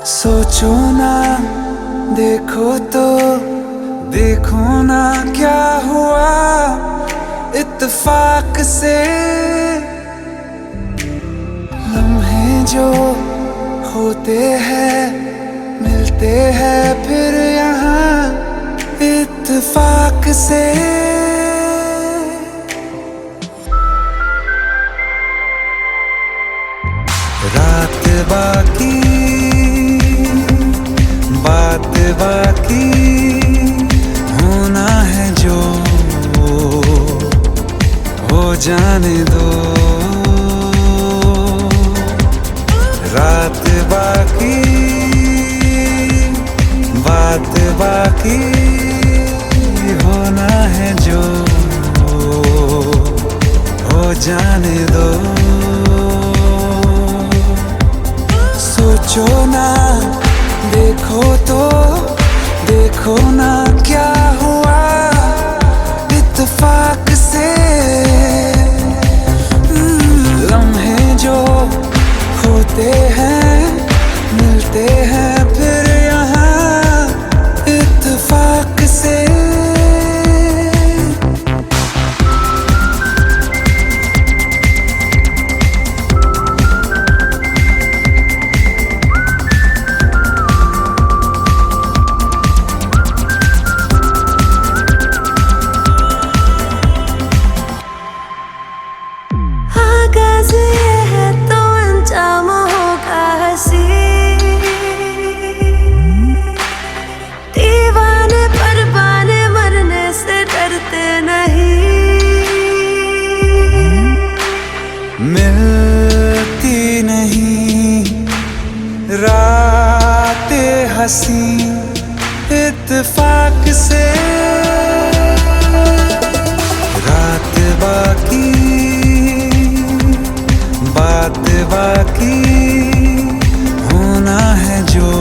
सोचो ना, देखो तो देखो ना क्या हुआ इत्तेफाक से। लम्हे जो होते हैं मिलते हैं फिर यहाँ इत्तेफाक से। रात बाकी बात बाकी होना है जो हो जाने दो। रात बाकी बात बाकी होना है जो हो जाने दो। सोचो ना, देखो तो देखो ना क्या हुआ इत्तेफाक से। लम्हे जो होते हैं मिलते हैं फिर यहाँ इत्तेफाक से। मिलती नहीं रातें हंसी इत्तेफाक से। रात बाकी बात बाकी होना है जो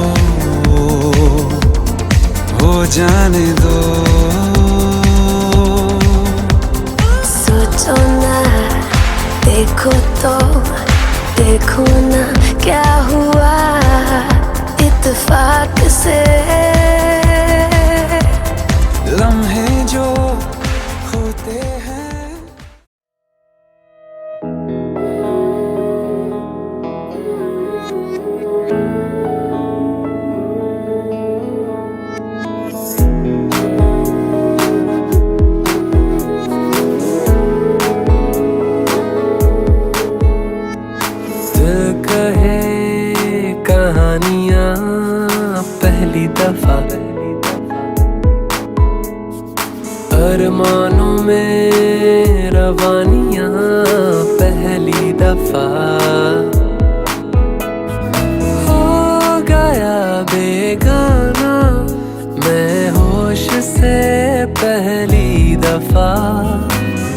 हो जाने दो। सोचो ना, देखो तो देखो ना क्या हुआ इत्तेफाक से। लम्हे जो होते हैं कहानियां पहली दफा अरमानों में रवानियां पहली दफा। हो गया बेगाना मैं होश से पहली दफा।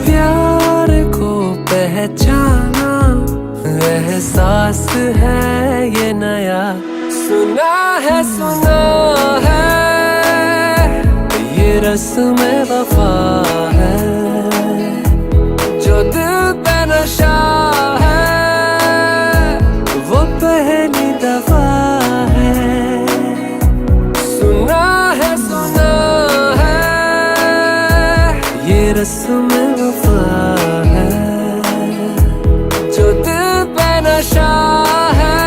प्यार को पहचाना एहसास है ये नया। सुना है ये रस्म वफा है जो दिल पे नशा है वो पहली दफा है। सुना है ये रस्म वफा है जो दिल पे नशा है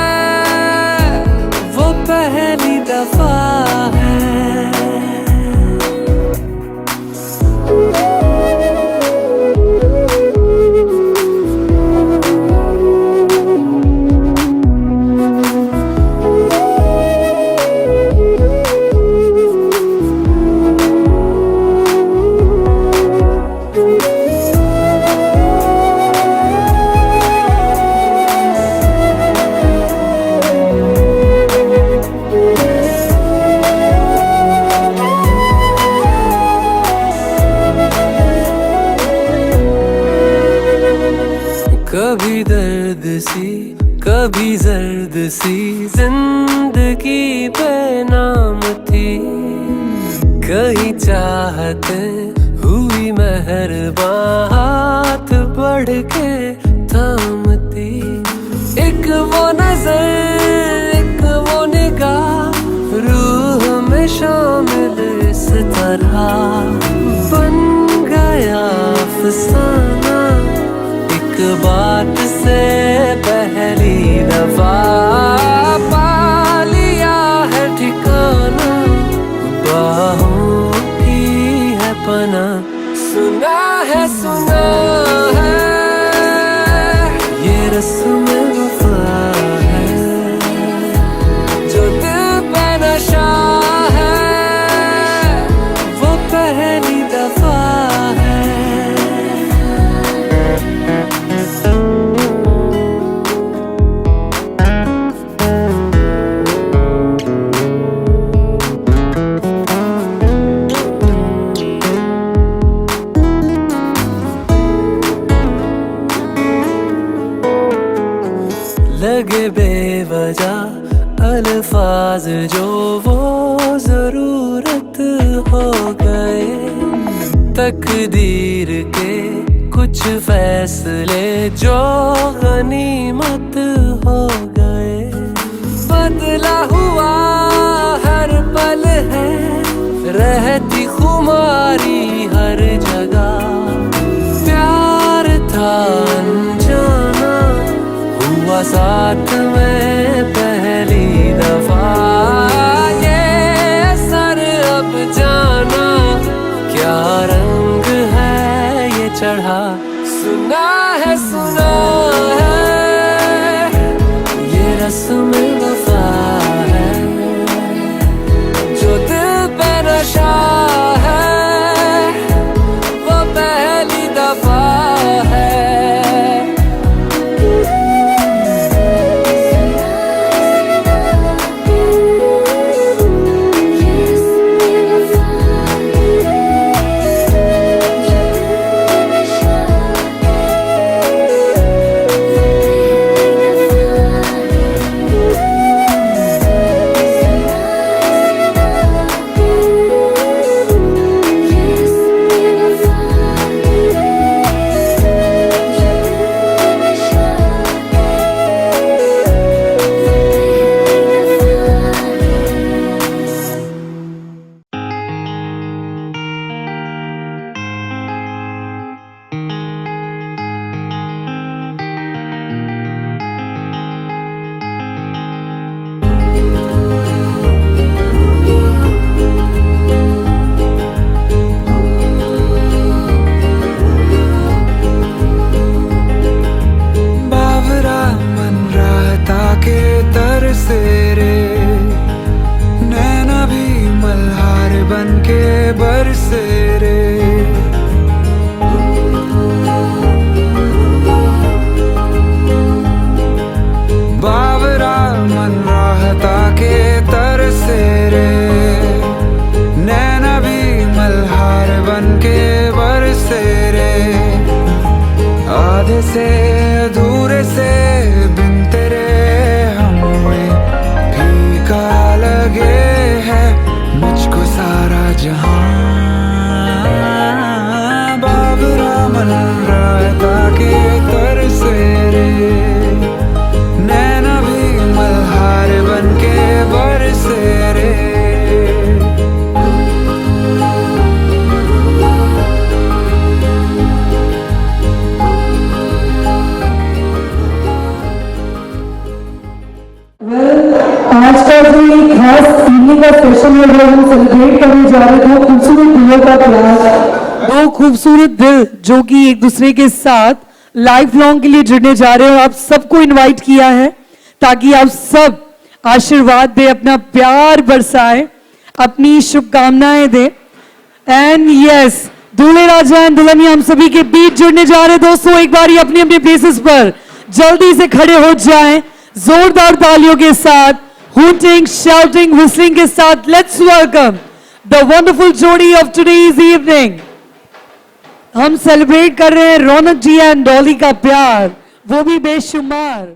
वो पहली दफा है। कभी दर्द सी कभी जर्द सी जिंदगी बेनाम थी। कहीं चाहते हुई मेहरबान हाथ बढ़ के थामती। एक वो नजर एक वो निगाह शामिल इस तरह बन गया अफसाना, एक बात से पहली दफा पा लिया है ठिकाना, बाहों की है पना। सुना है ये रस्म वफा है, जो दिल पे नशा है वो पहली दफा है। लगे बेवजह अल्फाज जो वो जरूरत हो गए, तकदीर के कुछ फैसले जो गनीमत हो गए। बदला हुआ हर पल है, रहती खुमारी हर जगह, प्यार था अनजाना हुआ साथ में पहली दफा। ये असर अब जाना क्या रंग है ये चढ़ा। सुना है ये रस्म वफा है, जो दिल पे नशा है वो पहली दफा है। से अधूरे से बिन तेरे हमें फीका लगे है मुझको सारा जहां। बाबरा मन राता के तरसे रे, नैना भी मल्हार बन के बरसे रे। आज का जो एक खास इवनिंग का सेशन है वो हम सेलिब्रेट करने जा रहे हैं खूबसूरत दिलों का प्यार। दो खूबसूरत दिल जो कि एक दूसरे के साथ लाइफ लॉन्ग के लिए जुड़ने जा रहे हो। आप सबको इनवाइट किया है ताकि आप सब आशीर्वाद दे, अपना प्यार बरसाए, अपनी शुभकामनाएं दे। एंड यस, दूल्हे राजा एंड दुल्हनिया हम सभी के बीच जुड़ने जा रहे हैं। दोस्तों एक बार अपने अपने प्लेसेस पर जल्दी से खड़े हो जाएं, जोरदार तालियों के साथ, hooting, shouting, whistling के साथ let's welcome the wonderful जोड़ी of today's evening। हम सेलिब्रेट कर रहे हैं रौनक जी एंड डॉली का प्यार, वो भी बेशुमार।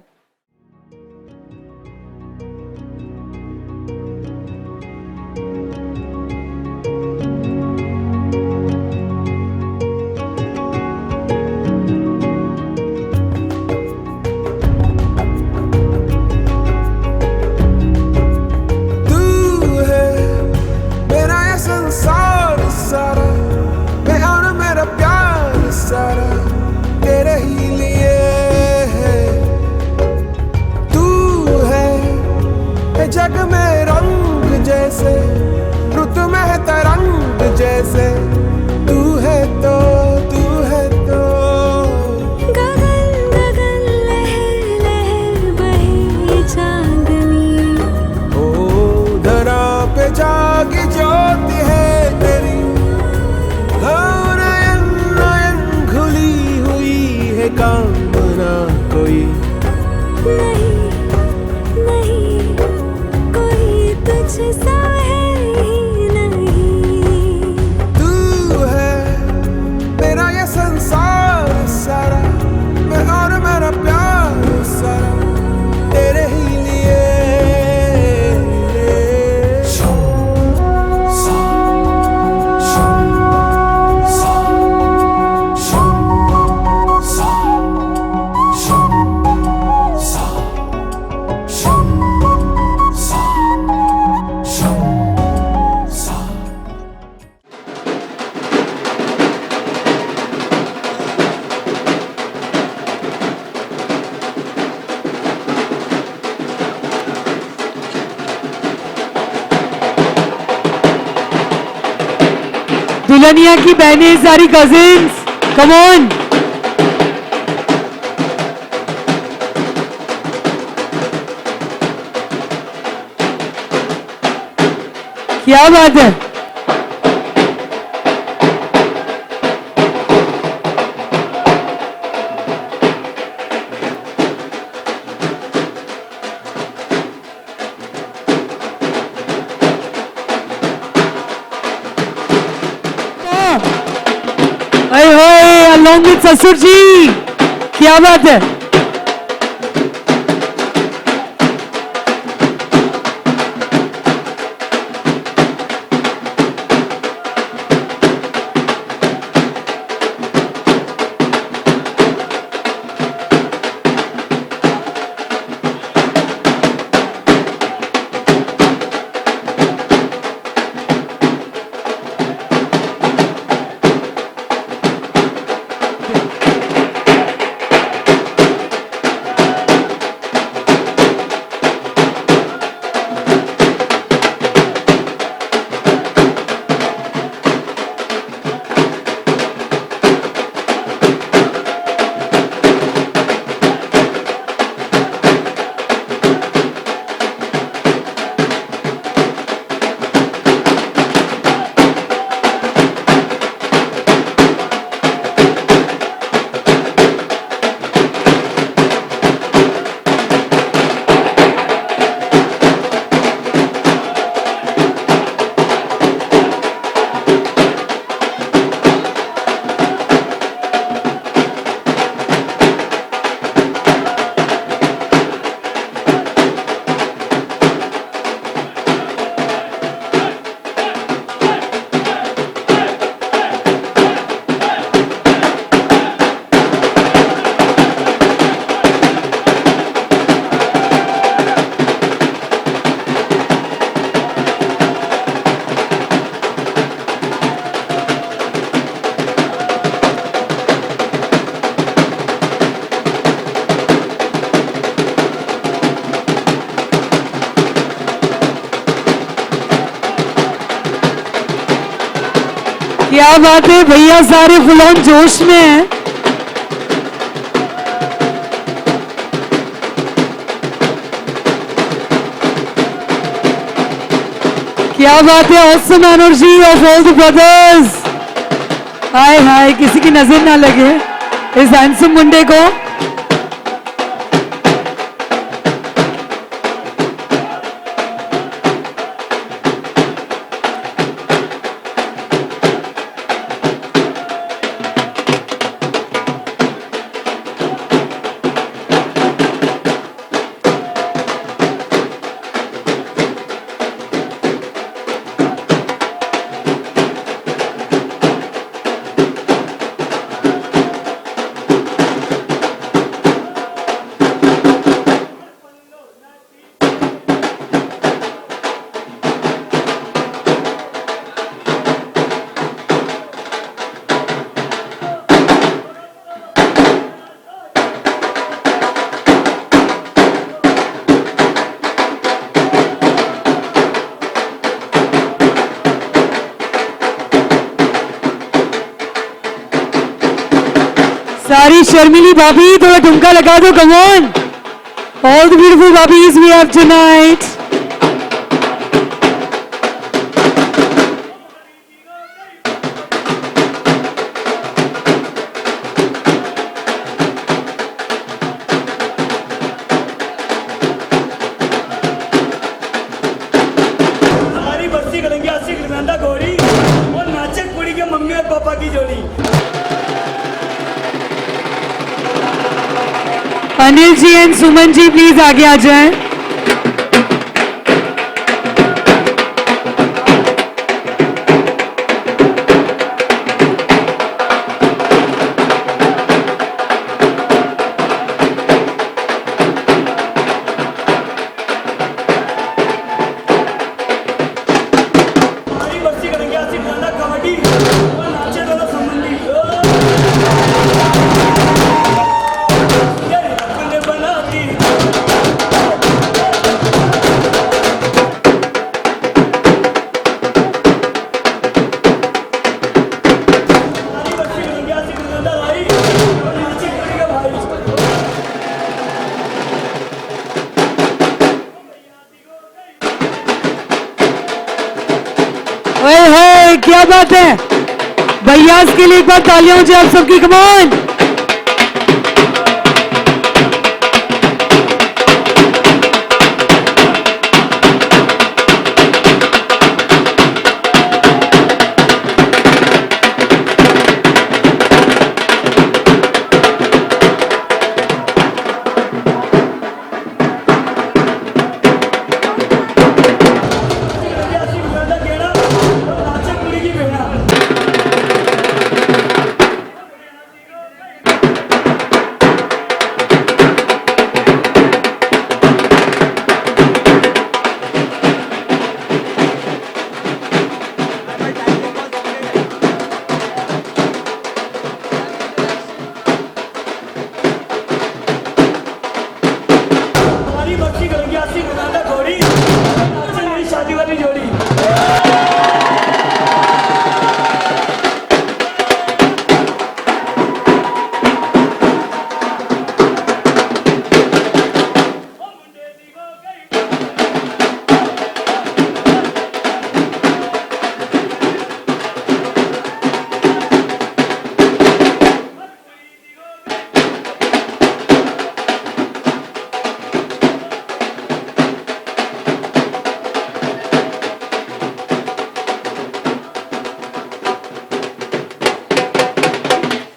दुल्हनिया की बहनें, सारी कजिन्स, कम ऑन। क्या बात है। अरे होए अलॉन्ग विद ससुर जी, क्या बात है। क्या बात है भैया, सारे फुल ऑन जोश में हैं। क्या बात है, awesome energy of all the brothers. Hi hi, किसी की नजर ना लगे इस हैंडसम मुंडे को। सारी शर्मिली भाभी थोड़ा ठुमका लगा दो, come on. All the beautiful bhabhis we have tonight. हमारी बस्ती करेंगे आशिक रंदा गौरी और नाचक कुड़ी के मम्मी और पापा की जोड़ी। अनिल जी एंड सुमन जी प्लीज आगे आ जाएं। हमारी बस्ती करेंगे आशिक रंदा कबड्डी और नाचे दोनों संबंधी। ये रखने बनाती बात है, भैया के लिए एक बार तालियां हो जाए आप सबकी, कम ऑन।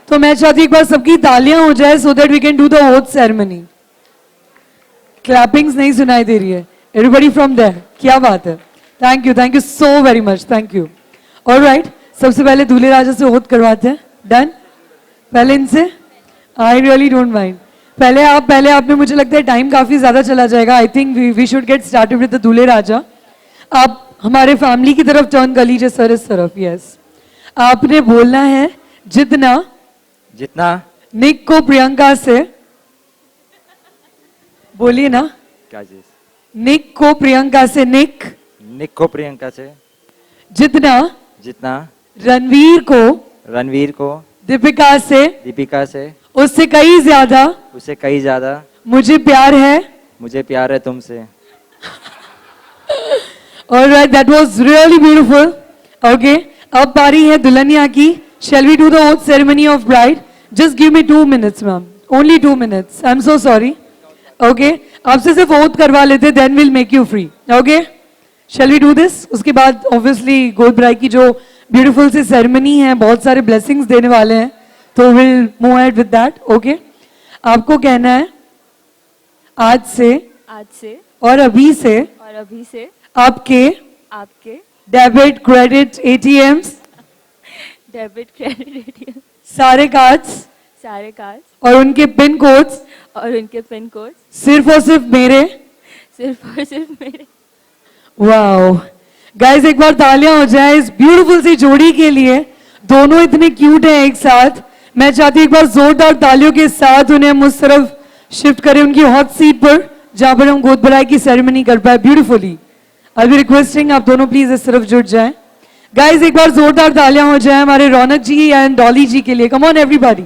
तो मैं चाहती एक बार सबकी तालियां हो जाए so that we can do the oath ceremony. Clappings नहीं सुनाई दे रही है, एवरीबॉडी फ्रॉम देयर, क्या बात है, thank you so very much, thank you. Alright, सबसे पहले दूल्हे राजा से ओथ करवाते हैं, डन? पहले इनसे, आई रियली डोंट माइंड, पहले आप में, मुझे लगता है टाइम काफी ज्यादा चला जाएगा, I think we should get started with the दूल्हे राजा। आप हमारे फैमिली की तरफ टर्न कर लीजिए सर, इस तरफ, यस। आपने बोलना है जितना निक को प्रियंका से, बोलिए ना, क्या चीज? निक को प्रियंका से, निक को प्रियंका से, जितना रणवीर को दीपिका से, उससे कई ज्यादा मुझे प्यार है तुमसे। Alright, that was really beautiful. Okay, अब बारी है दुल्हनिया की। Shall we do the oath ceremony of bride? Just give me 2 minutes, ma'am. Only 2 minutes. I'm so sorry. Okay, आपसे सिर्फ oath करवा लेते, then we'll make you free. Okay, shall we do this? उसके बाद obviously गोद bride की जो beautiful सी ceremony है, बहुत सारे blessings देने वाले हैं, तो we'll move ahead with that. Okay, आपको कहना है आज से और अभी से आपके डेबिट क्रेडिट एटीएम्स सारे कार्ड्स और उनके पिन कोड्स सिर्फ और सिर्फ मेरे वाओ गाइस, एक बार तालियां हो जाए इस ब्यूटीफुल सी जोड़ी के लिए। दोनों इतने क्यूट हैं एक साथ। मैं चाहती हूँ एक बार जोरदार तालियों के साथ उन्हें हम उस तरफ शिफ्ट करें, उनकी हॉट सीट पर, जहां पर हम गोद भराई की सेरेमनी कर पाए ब्यूटीफुली। आई बी रिक्वेस्टिंग आप दोनों प्लीज इस तरफ जुट जाएं। गाइस, एक बार जोरदार तालियां हो जाए हमारे रौनक जी एंड डॉली जी के लिए। कम ऑन एवरीबॉडी।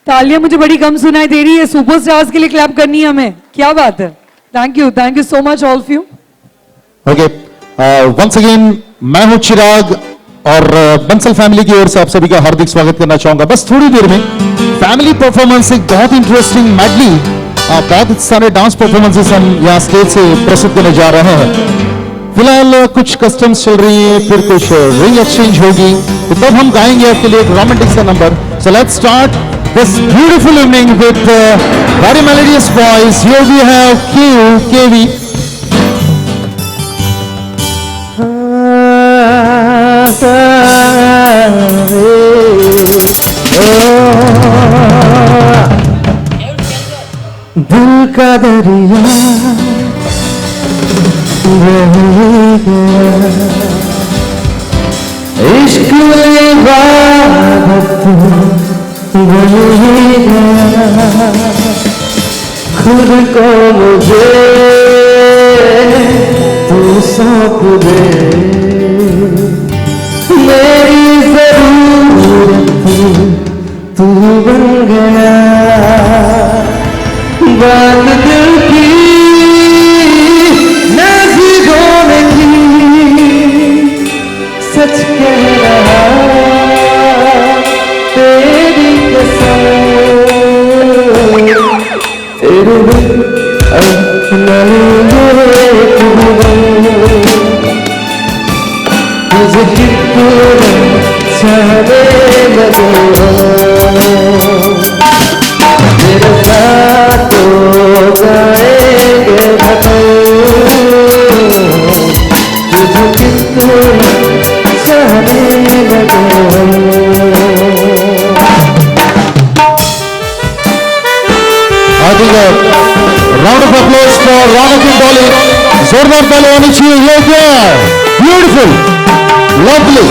तालियां मुझे बड़ी कम सुनाई दे रही है, सुपरस्टार्स के लिए क्लैप करनी है हमें, क्या बात है। Thank you so much all of you. Okay, once again मैं हूं चिराग और बंसल फैमिली की ओर से आप सभी का हार्दिक स्वागत करना चाहूंगा। बस थोड़ी देर में फैमिली परफॉर्मेंस एक बहुत इंटरेस्टिंग मेडली, बहुत सारे डांस परफॉर्मेंसेस हम यहाँ स्टेज से प्रस्तुत करने जा रहे हैं। फिलहाल कुछ कस्टम्स चल रही है, फिर कुछ रिंग एक्सचेंज होगी, तो तब हम गाएंगे आपके लिए एक रोमांटिक सा number. So let's start this beautiful evening with very melodious voice. Here we have KV. दिल का दरिया बह गया, इश्क में इबादत बन गया, खुद को मुझे तू सौंप दे, मेरी जरूरत तू बन गया। बात दिल की नज़रों में थी, सच कसम तेरे बिन अब नहीं एक भी गम तुझे कितना चाहने लगे तेरे साथ हो जाएंगे खत्म तुझे कितना चाहने लगे I think a round of applause for Ronak and Dolly. जोरदार ताली होनी चाहिए. ये क्या? Beautiful, lovely.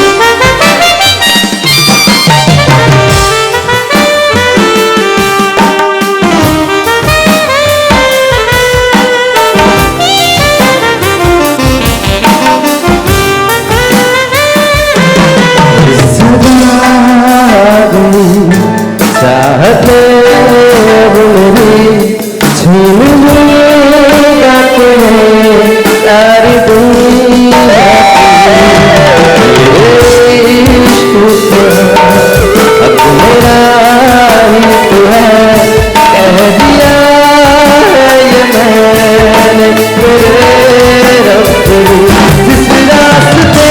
चाहते मेरी छीन गाते हैं सारी दुनिया अब मेरा ही तो है कह दिया ये मैंने तेरे रब जिस रास्ते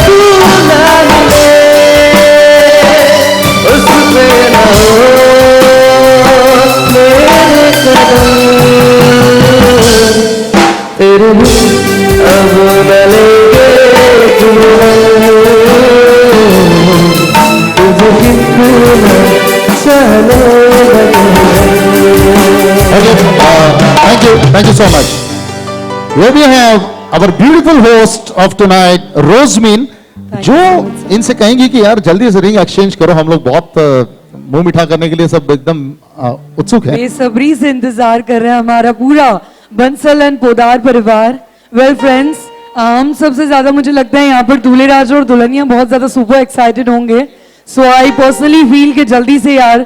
तू ना मिले उस पे ना हो मेरे कदम तेरे अब न लेंगे तुझे कितना चाहने Okay, thank you so much. Here we have our beautiful host of tonight, Rosemin, जो इनसे कहेंगी कि यार जल्दी से रिंग एक्सचेंज करो. हम लोग बहुत मुंह मीठा करने के लिए सब एकदम उत्सुक है. बेसब्री से इंतजार कर रहे हैं हमारा पूरा बंसल एंड पोदार परिवार. वेल फ्रेंड्स, हम सबसे ज्यादा मुझे लगता है यहाँ पर दूल्हे राजा और दुल्हनिया बहुत ज्यादा सुपर एक्साइटेड होंगे. सो आई पर्सनली फील कि जल्दी से यार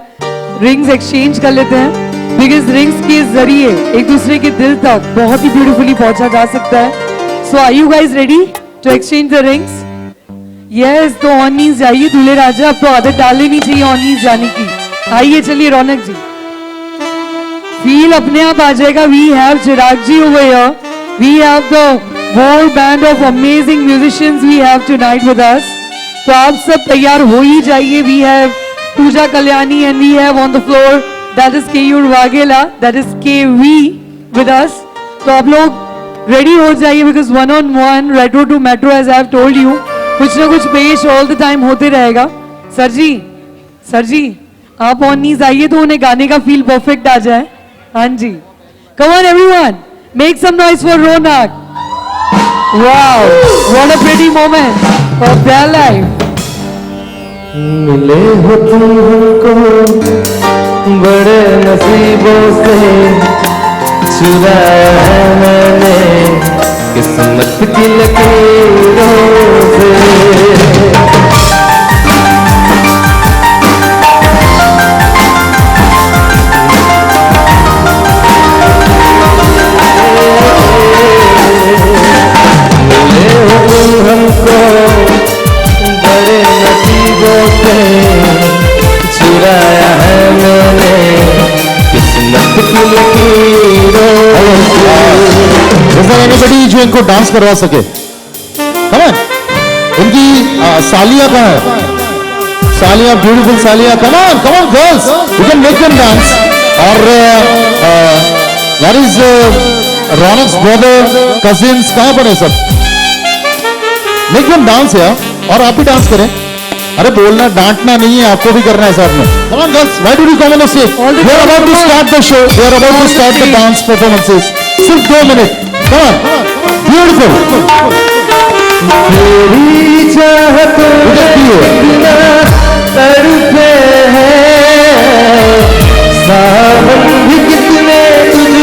रिंग्स एक्सचेंज कर लेते हैं, बिकॉज रिंग्स के जरिए एक दूसरे के दिल तक बहुत ही ब्यूटीफुली पहुंचा जा सकता है. So are you guys ready to exchange the rings? Yes, तो ऑन नीज जाइए दूल्हे राजा. अब तो आदत डाल लेनी चाहिए ऑन नीज जाने की. आइए चलिए रौनक जी, फील अपने आप आ जाएगा. We have Chirag ji over here. We have the whole band of amazing musicians we have tonight with us. तो आप सब तैयार हो ही जाइए. We have Pooja Kalyani and we have on the floor that is Keyur Vaghela, that is KV with us. तो आप लोग रेडी हो जाइए, because one on one retro to metro as I have told you, कुछ ना कुछ पेश ऑल द टाइम होते रहेगा. सर जी आप ऑन नीज आइए तो उन्हें गाने का फील परफेक्ट आ जाए. हाँ जी, come on everyone, make some noise for Raunak. Wow, what a pretty moment of their life. मिले हो तुम हमको बड़े नसीबों से, चुराया है मैंने किस्मत की लकीरों से. मिले हो तुम हमको बड़े नसीबों से, चुराया है मैंने किस्मत की लकीरों से. Is there anybody जो इनको डांस करवा सके? Come on. इनकी सालिया कहाँ है? सालिया, beautiful Saliya. Come on girls, you can make them dance. और that is Ronak's brother, cousins, कहाँ पर है सब? Make them dance यार. और आप भी डांस करें. अरे बोलना, डांटना नहीं है, आपको भी करना है साथ में. Come on girls, why do you come on the stage? We are about to start the show. We are about to start the dance performances. सिर्फ 2 मिनट. Come on, beautiful. तेरी चाहतों बिना तड़पे हैं, सावन भी कितने तुझ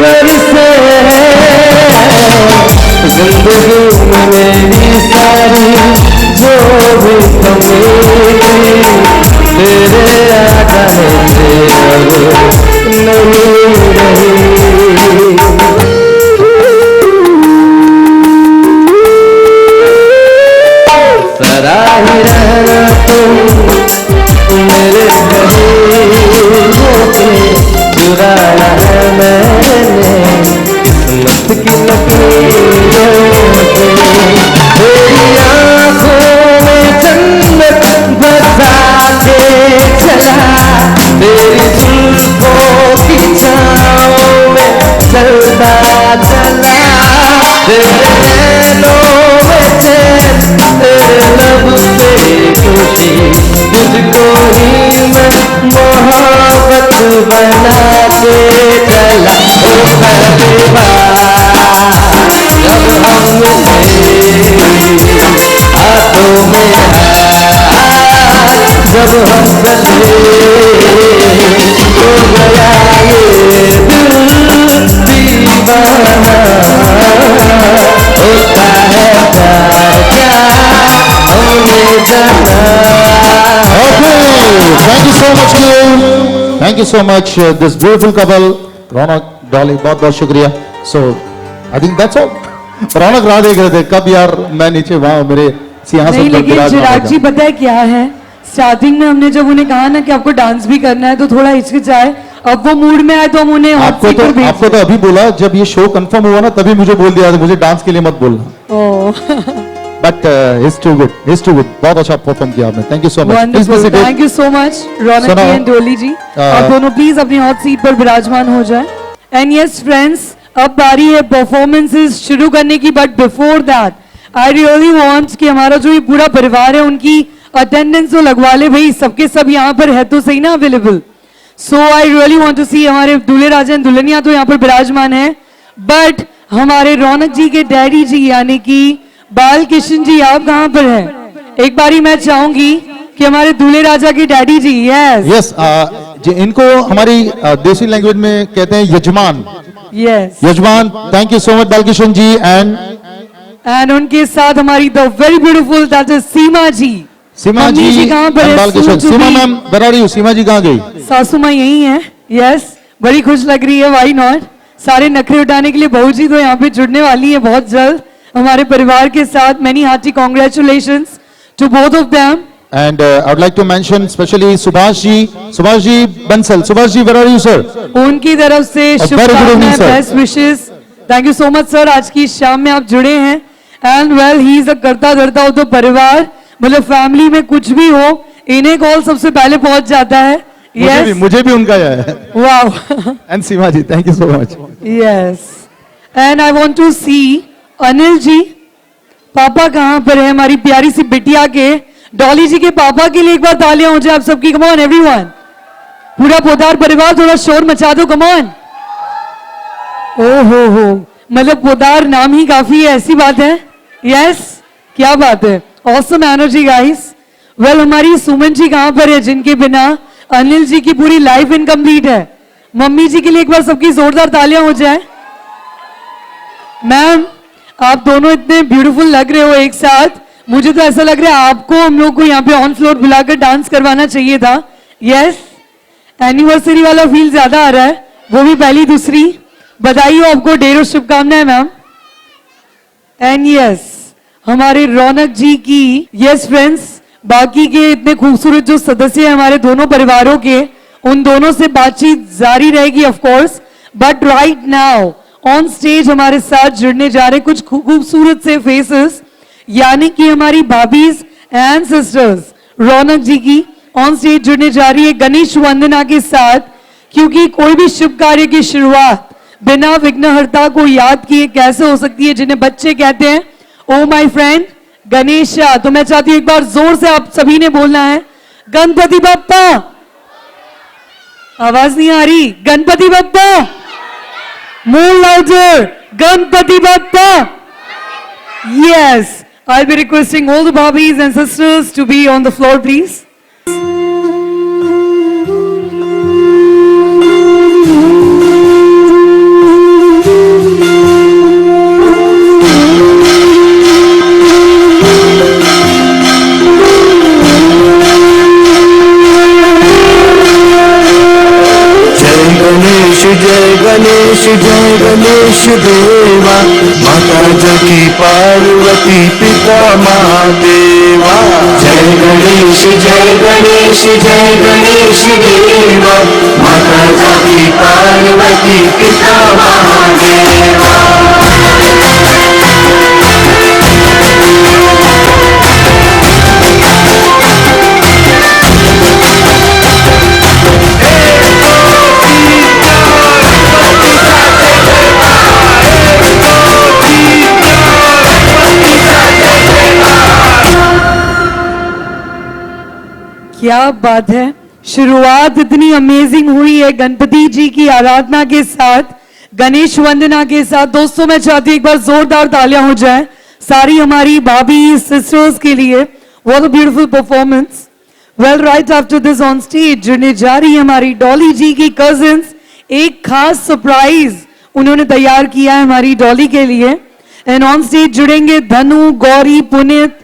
बरसे हैं. जिंदगी में मेरी सारी जो भी कमी थी, तेरे आ जाने से अब नहीं रही. सदा ही रहना तुम करता चला, तेरे नैनों में चैन, तेरे लब पे खुशी, तुझको ही मैं मोहब्बत बना के चला। ओ हबीबा जब हम मिले हाथों में हाथ, जब हम चले हो गया ये दिल दीवाना, होता है प्यार क्या हमने जाना। Thank you so much, this beautiful couple, रौनक डॉली, बहुत बहुत शुक्रिया। So I think that's all. रौनक राह देख रहे थे कब यार मैं नीचे वहां मेरे सिंहासन नहीं, पर लेकिन विराजमान चिराग जी होगा। पता है क्या है, स्टार्टिंग में हमने जब उन्हें कहा ना कि आपको डांस भी करना है तो थोड़ा हिचकिचाए, अब वो मूड में आए तो हम उन्हें हॉट सीट पर भेज आपको तो अभी बोला, जब ये शो कंफर्म हुआ ना तभी मुझे बोल दिया मुझे डांस के लिए मत बोलना। Oh but it's too good, it's too good, बहुत अच्छा परफॉर्म किया आपने। Thank you so much. Wonderful, thank you so much Raunak So ji now, and Dolly ji, आप दोनों प्लीज अपनी हॉट सीट पर विराजमान हो जाए। एंड यस फ्रेंड्स, अब बारी है परफॉर्मेंसेस शुरू करने की, but before that I really want कि हमारा जो ये पूरा परिवार है उनकी अटेंडेंस तो लगवा ले भाई, सबके सब यहाँ पर है तो सही ना available. So I really want to see हमारे दूल्हे राजा एंड दुल्हनिया तो यहाँ पर विराजमान है, बट हमारे रौनक जी के डैडी जी यानी कि बाल किशन जी आप कहाँ पर हैं? एक बारी मैं चाहूंगी कि हमारे दूल्हे राजा के डैडी जी, यस यस, इनको हमारी देसी लैंग्वेज में कहते हैं यजमान। यस, यजमान, thank you so much Balkishan ji. And उनके साथ हमारी the very beautiful that is Seema ji. Seema mummy ji कहाँ पर है? Balkishan, Soon to Seema be- ma'am where are you? Seema ji कहाँ गई? सासू माँ यही है, यस बड़ी खुश लग रही है, व्हाई नॉट। सारे नखरे उठाने के लिए बहू जी तो यहाँ पे जुड़ने वाली है बहुत जल्द हमारे परिवार के साथ। Many hearty congratulations to both of them. And I would like to mention especially Subhash ji Bansal. Subhash ji, where are you, sir? उनकी तरफ से very good evening, शुभकामनाएं, sir. Best wishes. Thank you so much sir, आज की शाम में आप जुड़े हैं। And well he is a करता धरता हो तो परिवार, मतलब फैमिली में कुछ भी हो इन्हें कॉल सबसे पहले पहुंच जाता है। यस, मुझे भी उनका है। Wow And Seema ji, thank you so much. Yes. And I want to see Anil ji, papa कहाँ पर है हमारी प्यारी सी बिटिया के, डॉली जी के पापा के लिए एक बार तालियां हो जाए आप सबकी। कम ऑन एवरीवन, पूरा पोदार परिवार थोड़ा शोर मचा दो, कम ऑन। ओहो हो, मतलब पोदार नाम ही काफी है, ऐसी बात है। यस, क्या बात है, ऑसम एनर्जी गाइस। वेल हमारी सुमन जी कहाँ पर है जिनके बिना अनिल जी की पूरी लाइफ इनकम्प्लीट है। मम्मी जी के लिए एक बार सबकी जोरदार तालियां हो जाए। मैम आप दोनों इतने ब्यूटीफुल लग रहे हो एक साथ, मुझे तो ऐसा लग रहा है आपको हम लोग को यहाँ पे ऑन फ्लोर बुलाकर डांस करवाना चाहिए था। यस, एनिवर्सरी वाला फील ज्यादा आ रहा है, वो भी पहली दूसरी। बधाई हो आपको, ढेरों शुभकामनाएं मैम। एंड यस हमारे रौनक जी की, यस फ्रेंड्स बाकी के इतने खूबसूरत जो सदस्य हैं हमारे दोनों परिवारों के, उन दोनों से बातचीत जारी रहेगी of course, but right now on stage हमारे साथ जुड़ने जा रहे कुछ खूबसूरत से फेसेस, यानी कि हमारी भाभीज एंड सिस्टर्स रौनक जी की ऑन स्टेज जुड़ने जा रही है गणेश वंदना के साथ, क्योंकि कोई भी शुभ कार्य की शुरुआत बिना विघ्नहर्ता को याद किए कैसे हो सकती है, जिन्हें बच्चे कहते हैं ओ माय फ्रेंड गणेशा। तो मैं चाहती हूँ एक बार जोर से आप सभी ने बोलना है गणपति बप्पा। आवाज नहीं आ रही, गणपति बप्पा, मोर louder, Ganpati Bappa. Yes, I'll be requesting all the Bhabis and sisters to be on the floor, please. जय गणेश देवा, माता जगी पार्वती पिता महादेवा। जय गणेश देवा, माता जगी पार्वती पिता महादेवा। क्या बात है, शुरुआत इतनी अमेजिंग हुई है गणपति जी की आराधना के साथ, गणेश वंदना के साथ। दोस्तों मैं चाहती हूँ एक बार जोरदार तालियां हो जाए सारी हमारी भाभी सिस्टर्स के लिए। What a beautiful performance. Well right after this on stage जुड़ने जा रही है हमारी डॉली जी की कजिन्स। एक खास सरप्राइज उन्होंने तैयार किया है हमारी डॉली के लिए। एंड ऑन स्टेज जुड़ेंगे धनु, गौरी, पुनित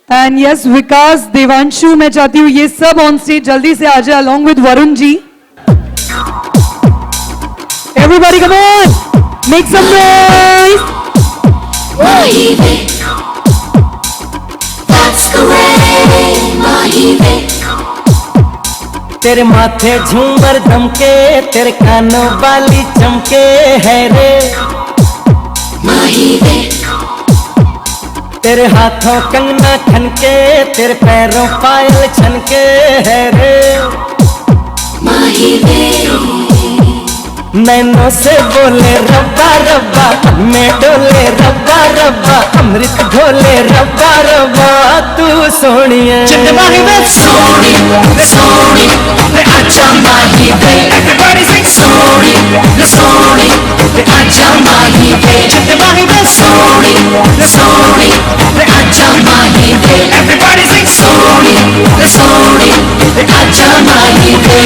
एंड यस विकास, देवांशु। मैं चाहती हूँ ये सब ऑन स्टेज जल्दी से आ जाए along with Varun ji. Everybody come on, make some noise. तेरे माथे झूमर धमके, तेरे कानों वाली चमके है रे तेरे हाथों कंगना खनके, तेरे पैरों पायल छनके है रे नैनों से बोले रब्बा रब्बा, में डोले रब्बा रब्बा, अमृत घोले रब्बा रब्बा, तू सोनिए सोनी सोनी आजा माही वे, everybody sing सोनी सोनी आजा माही वे, सोनी सोनी आजा माही वे, everybody sing सोनी सोनी आजा माही वे।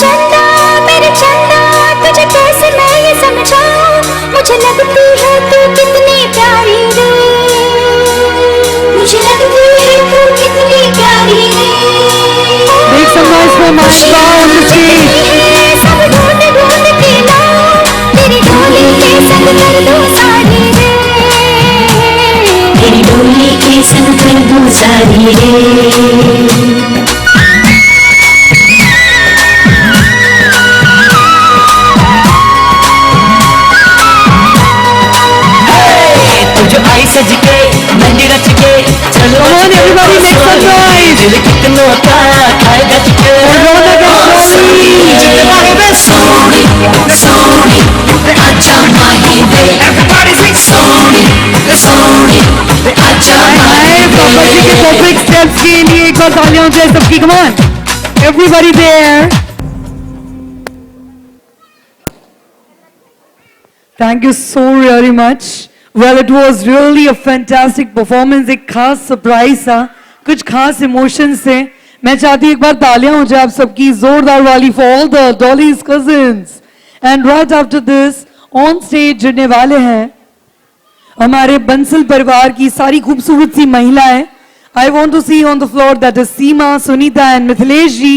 चंदा मेरे चंदा, तुझे कैसे मैं ये समझाऊं, मुझे लगती है तू कितनी प्यारी रे, मुझे लगती है तू कितनी प्यारी रे। Make some noise for Mashka on the stage. सब ढूंढ ढूंढ के लाऊं, तेरी डोली के संग कर दूं सारी रे, तेरी डोली के संग कर दूं सारी रे। सज के मेहंदी रच के चलो everybody make some noise. दिल कितनों का खाएगा चिके सोनी सोनी आजा माही वे, everybody sing सोनी सोनी आजा माही पापा जी के परफेक्ट स्टेप्स के लिए एक बार तालियां हो जाए सबकी। Come on everybody there. Thank you so very much. Well, it was really a fantastic performance. एक खास सरप्राइज था, कुछ खास इमोशंस थे। मैं चाहती हूँ एक बार तालियां हो जाए आप सबकी जोरदार वाली for all the Dolly's cousins. And right after this, on stage जुड़ने वाले हैं हमारे बंसल परिवार की सारी खूबसूरत सी महिलाएं। I want to see on the floor that is Seema, Sunita and Mithilesh जी।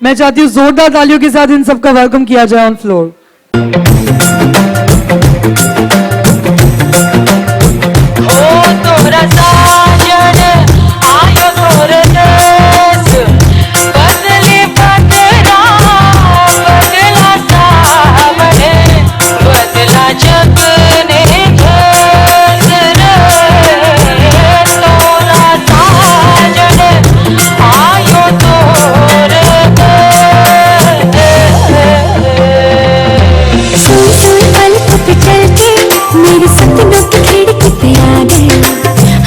मैं चाहती हूँ जोरदार तालियों के साथ इन सबका वेलकम किया जाए ऑन फ्लोर। तोरा साजन आयो मोर देश, बदली बदला बदला सावन, बदला जग ने भेष रे, तोरा साजन आयो तोर देश। सुन सुन पलक पे चल के मेरे सपनों की खिड़की पे आ गए,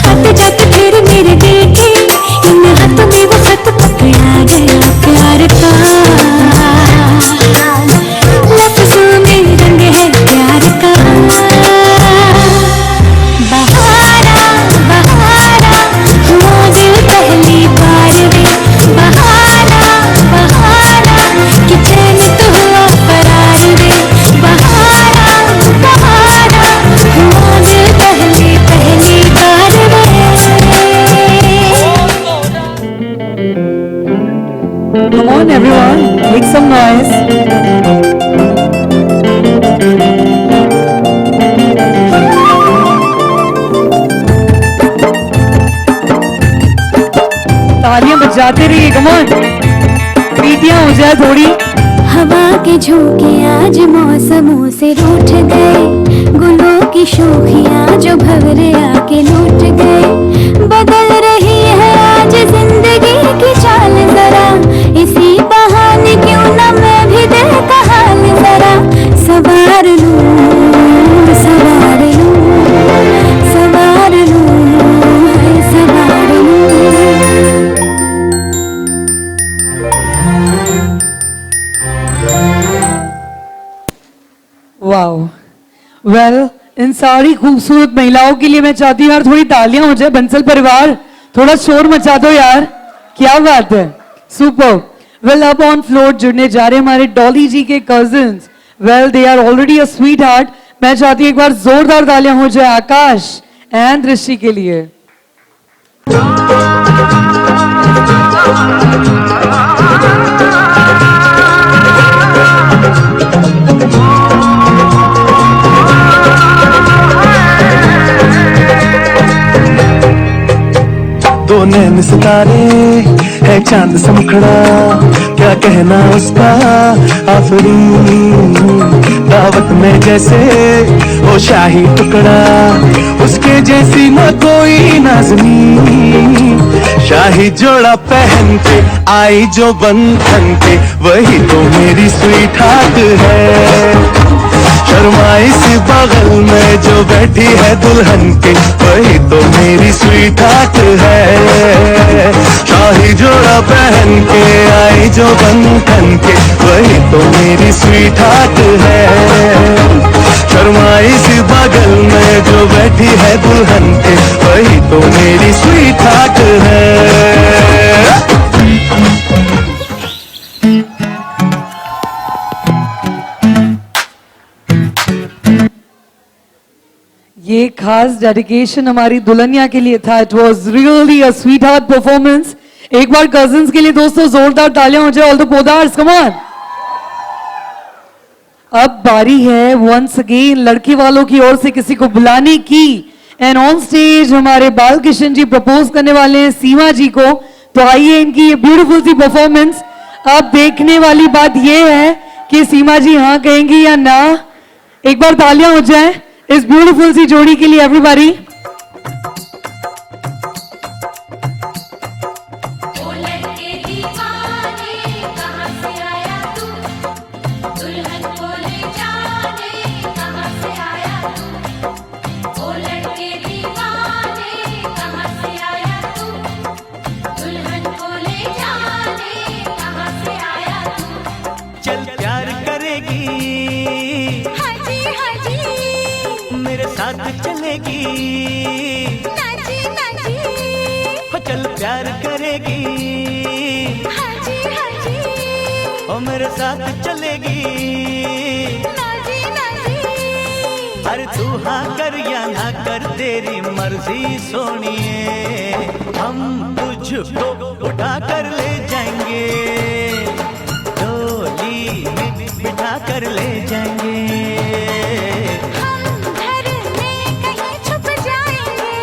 हाथ जाके फिर मेरे देखे, इन हाथों में वो खत पकड़ा गया प्यार का, लफ्जों में रंग है प्यार का। बहारा बहारा हुआ दिल पहली बार रे, बहारा बहारा कि चैन तो हुआ फरार रे, बहारा बहारा हुआ दिल पहली बार रे। Come on everyone, make some noise. तालियां बजाते रहिए, come on. सीटियां हो जाए थोड़ी। हवा के झोंके आज मौसमों से रूठ गए, गुलों की शोखियां जो भंवरे आके लूट गए, बदल रही है आज जिंदगी की चाल जरा, इसी बहाने क्यों न मैं भी दिल का हाल जरा सवार लूं, सवार लूं, सवार इन सारी खूबसूरत महिलाओं के लिए मैं चाहती हूँ यार थोड़ी तालियां हो जाए। बंसल परिवार थोड़ा शोर मचा दो यार, क्या बात है, सुपर। वेल अब ऑन फ्लोर जुड़ने जा रहे हमारे डॉली जी के cousins. Well they are already a sweetheart. मैं चाहती हूँ एक बार जोरदार तालियां हो जाए आकाश एंड ऋषि के लिए। दो नैन सितारे है चांद सा मुखड़ा, क्या कहना उसका आफरी, दावत में जैसे वो शाही टुकड़ा, उसके जैसी न कोई नाज़नी। शाही जोड़ा पहन के आई जो बंधन पे, वही तो मेरी स्वीट हार्ट है। शर्माई सी बगल में जो बैठी है दुल्हन के, वही तो मेरी स्वीट हार्ट है। शाही जोड़ा पहन के आई जो बंधन के, वही तो मेरी स्वीट हार्ट है। शर्माई सी बगल में जो बैठी है दुल्हन के, वही तो मेरी स्वीट हार्ट है। ये खास डेडिकेशन हमारी दुल्हनिया के लिए था। It was really a sweet heart performance. एक बार कजिन्स के लिए दोस्तों जोरदार तालियां हो जाए। All the Podars come on. अब बारी है वंस अगेन लड़की वालों की ओर से किसी को बुलाने की। एंड ऑन स्टेज हमारे बाल किशन जी प्रपोज करने वाले हैं सीमा जी को। तो आइए इनकी ये ब्यूटीफुल सी परफॉर्मेंस। अब देखने वाली बात ये है कि सीमा जी हाँ कहेंगी या ना। एक बार तालियां हो जाए इस ब्यूटीफुल सी जोड़ी के लिए एवरीबॉडी। चल प्यार करेगी, हाजी हाजी मेरे साथ चलेगी, नाची नाची हो चल प्यार करेगी, हाजी हाजी हो मेरे साथ चलेगी। नाची नाची अरे तू हाँ कर या ना कर तेरी मर्जी सोनिए, हम तुझको उठा कर ले जाएंगे, डोली में बिठा कर ले जाएंगे। हम घर में कहीं छुप जाएंगे,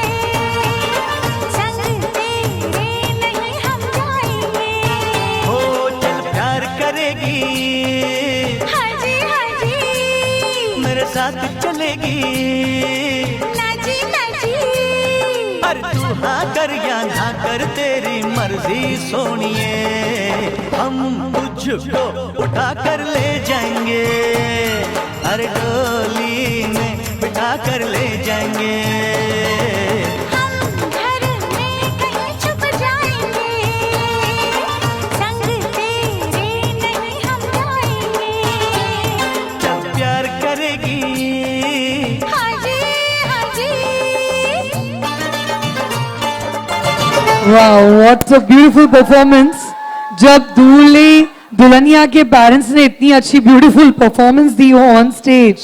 संग तेरे नहीं हम जाएंगे। हो चल प्यार करेगी, हाजी हाजी मेरे साथ चलेगी, नाची नाची अरे तू हाँ कर या ना कर तेरी मर्जी सोनिए, हम तुझको उठा कर ले जाएंगे, अरे डोली में बिठा कर ले जाएंगे। हम घर में कहीं छुप जाएंगे, संग तेरे नहीं हम जाएंगे। जब प्यार करेगी, हाजी हाजी wow what a beautiful performance. जब दूल्हे दुल्हनिया के पेरेंट्स ने इतनी अच्छी ब्यूटीफुल परफॉर्मेंस दी हो ऑन स्टेज,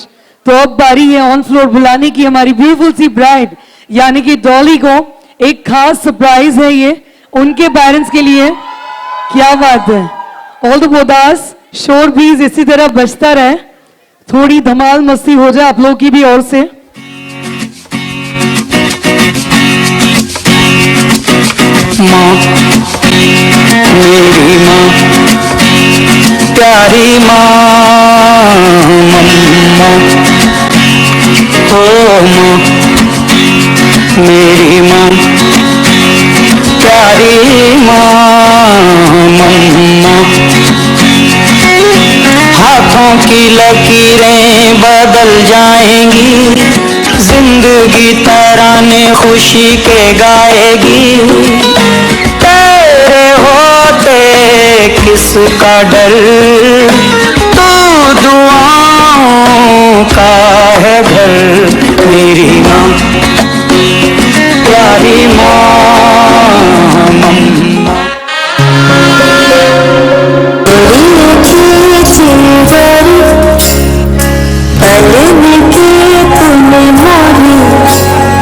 तो अब बारी है ऑन फ्लोर बुलाने की हमारी ब्यूटीफुल सी ब्राइड यानी कि डॉली को। एक खास सरप्राइज है ये उनके पेरेंट्स के लिए। क्या बात है। ऑल द पोदार्स शोर भी इसी तरह बजता रहे, थोड़ी धमाल मस्ती हो जाए आप लोग की भी ओर से। माँ मेरी माँ प्यारी माँ, मम्मा ओ माँ मेरी माँ प्यारी माँ, मम्मा हाथों की लकीरें बदल जाएंगी, जिंदगी तराने खुशी के गाएगी, तेरे होते किसका डर, तू दुआओं का है घर मेरी माँ प्यारी माँ मम्मा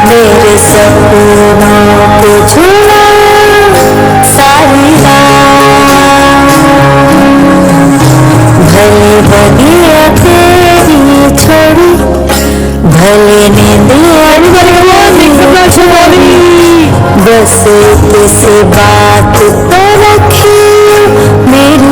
मेरे सपनों को छुड़ा सारी रात भले बगिया तेरी छोड़ी भले नींद बस किसी बात तो रखी मेरी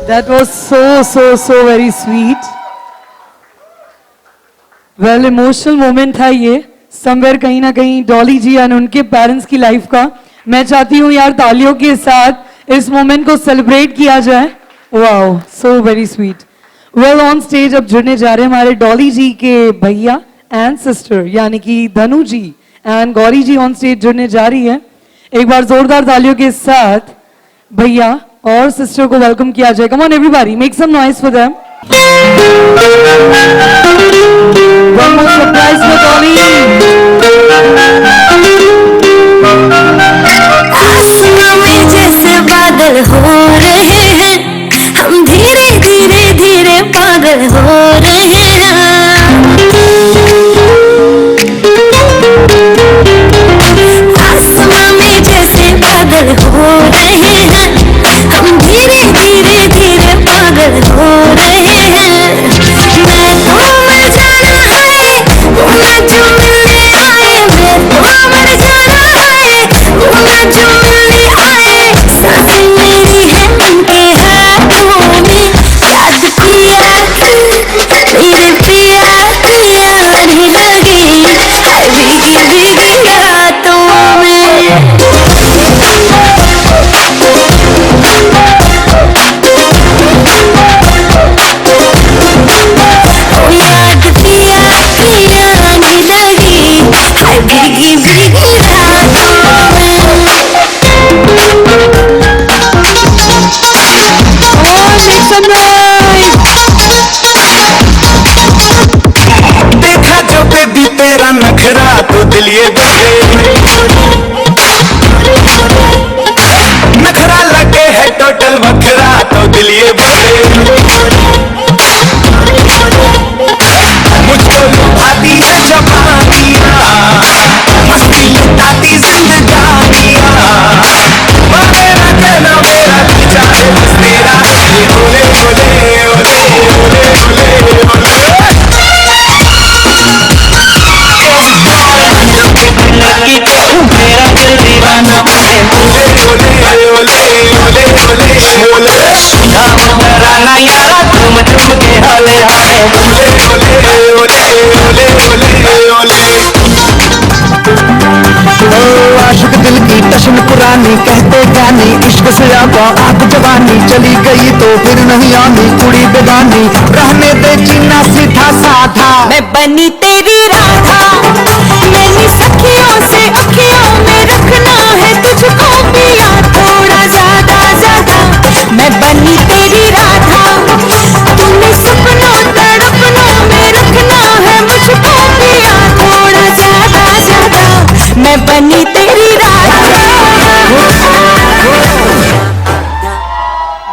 That was so very sweet. Well, emotional moment था ये somewhere कहीं ना कहीं डॉली जी और उनके पेरेंट्स की लाइफ का. मैं चाहती हूँ यार तालियों के साथ इस मोमेंट को सेलिब्रेट किया जाए. Wow, so very sweet. Well, on stage अब जुड़ने जा रहे हैं हमारे डॉली जी के भैया एंड सिस्टर यानी कि Dhanu ji and Gauri ji on stage जुड़ने जा रही है. एक बार जोरदार तालियों के साथ भैया और सिस्टर को वेलकम किया जाए. Come on everybody, make some noise for them. One more surprise for Dolly. आसमां में जैसे बादल हो रहे हैं हम धीरे धीरे धीरे पागल हो रहे हैं. आसमां में जैसे बादल हो रहे हैं हम धीरे धीरे धीरे पागल हो रहे हैं. मैं तो मर जाना है वो ना जो मिलने आए. मैं तो मर जाना है वो ना जो मिलने आए. सांसें मेरी है उनके हाथों में. याद पिया मेरे पिया पिया नहीं लगी हाय भीगी भीगी रातों में. भीगी भीगी रातों में. देखा जो बेबी तेरा नखरा तो दिल ये नखरा लगे है टोटल वखरा तो दिल ये मुझको लुभाती है जवानियाँ मस्ती लुटाती जिंदगानियाँ. मेरा कहना मेरा विचार बस तेरा ये ओले ओले ओले ओले ओले ओले. मेरा दिल दीवाना है ओले ओले ओले ओले ओले ओले. राना यारा तुम के हाले हाले ओले ओले ओले ओले ओले ओ आशिक दिल की टशन पुरानी कहते गानी इश्क से आग जवानी चली गई तो फिर नहीं आनी कुड़ी बेगानी रहने दे जीना सीधा साधा. मैं बनी तेरी राधा मैंने सखियों से अखियों में रखना है तुझको पिया थोड़ा ज्यादा ज्यादा. मैं बनी तेरी राधा तूने सपनों तड़पनों में रखना है मुझको पिया थोड़ा ज्यादा ज्यादा. मैं बनी तेरी राधा.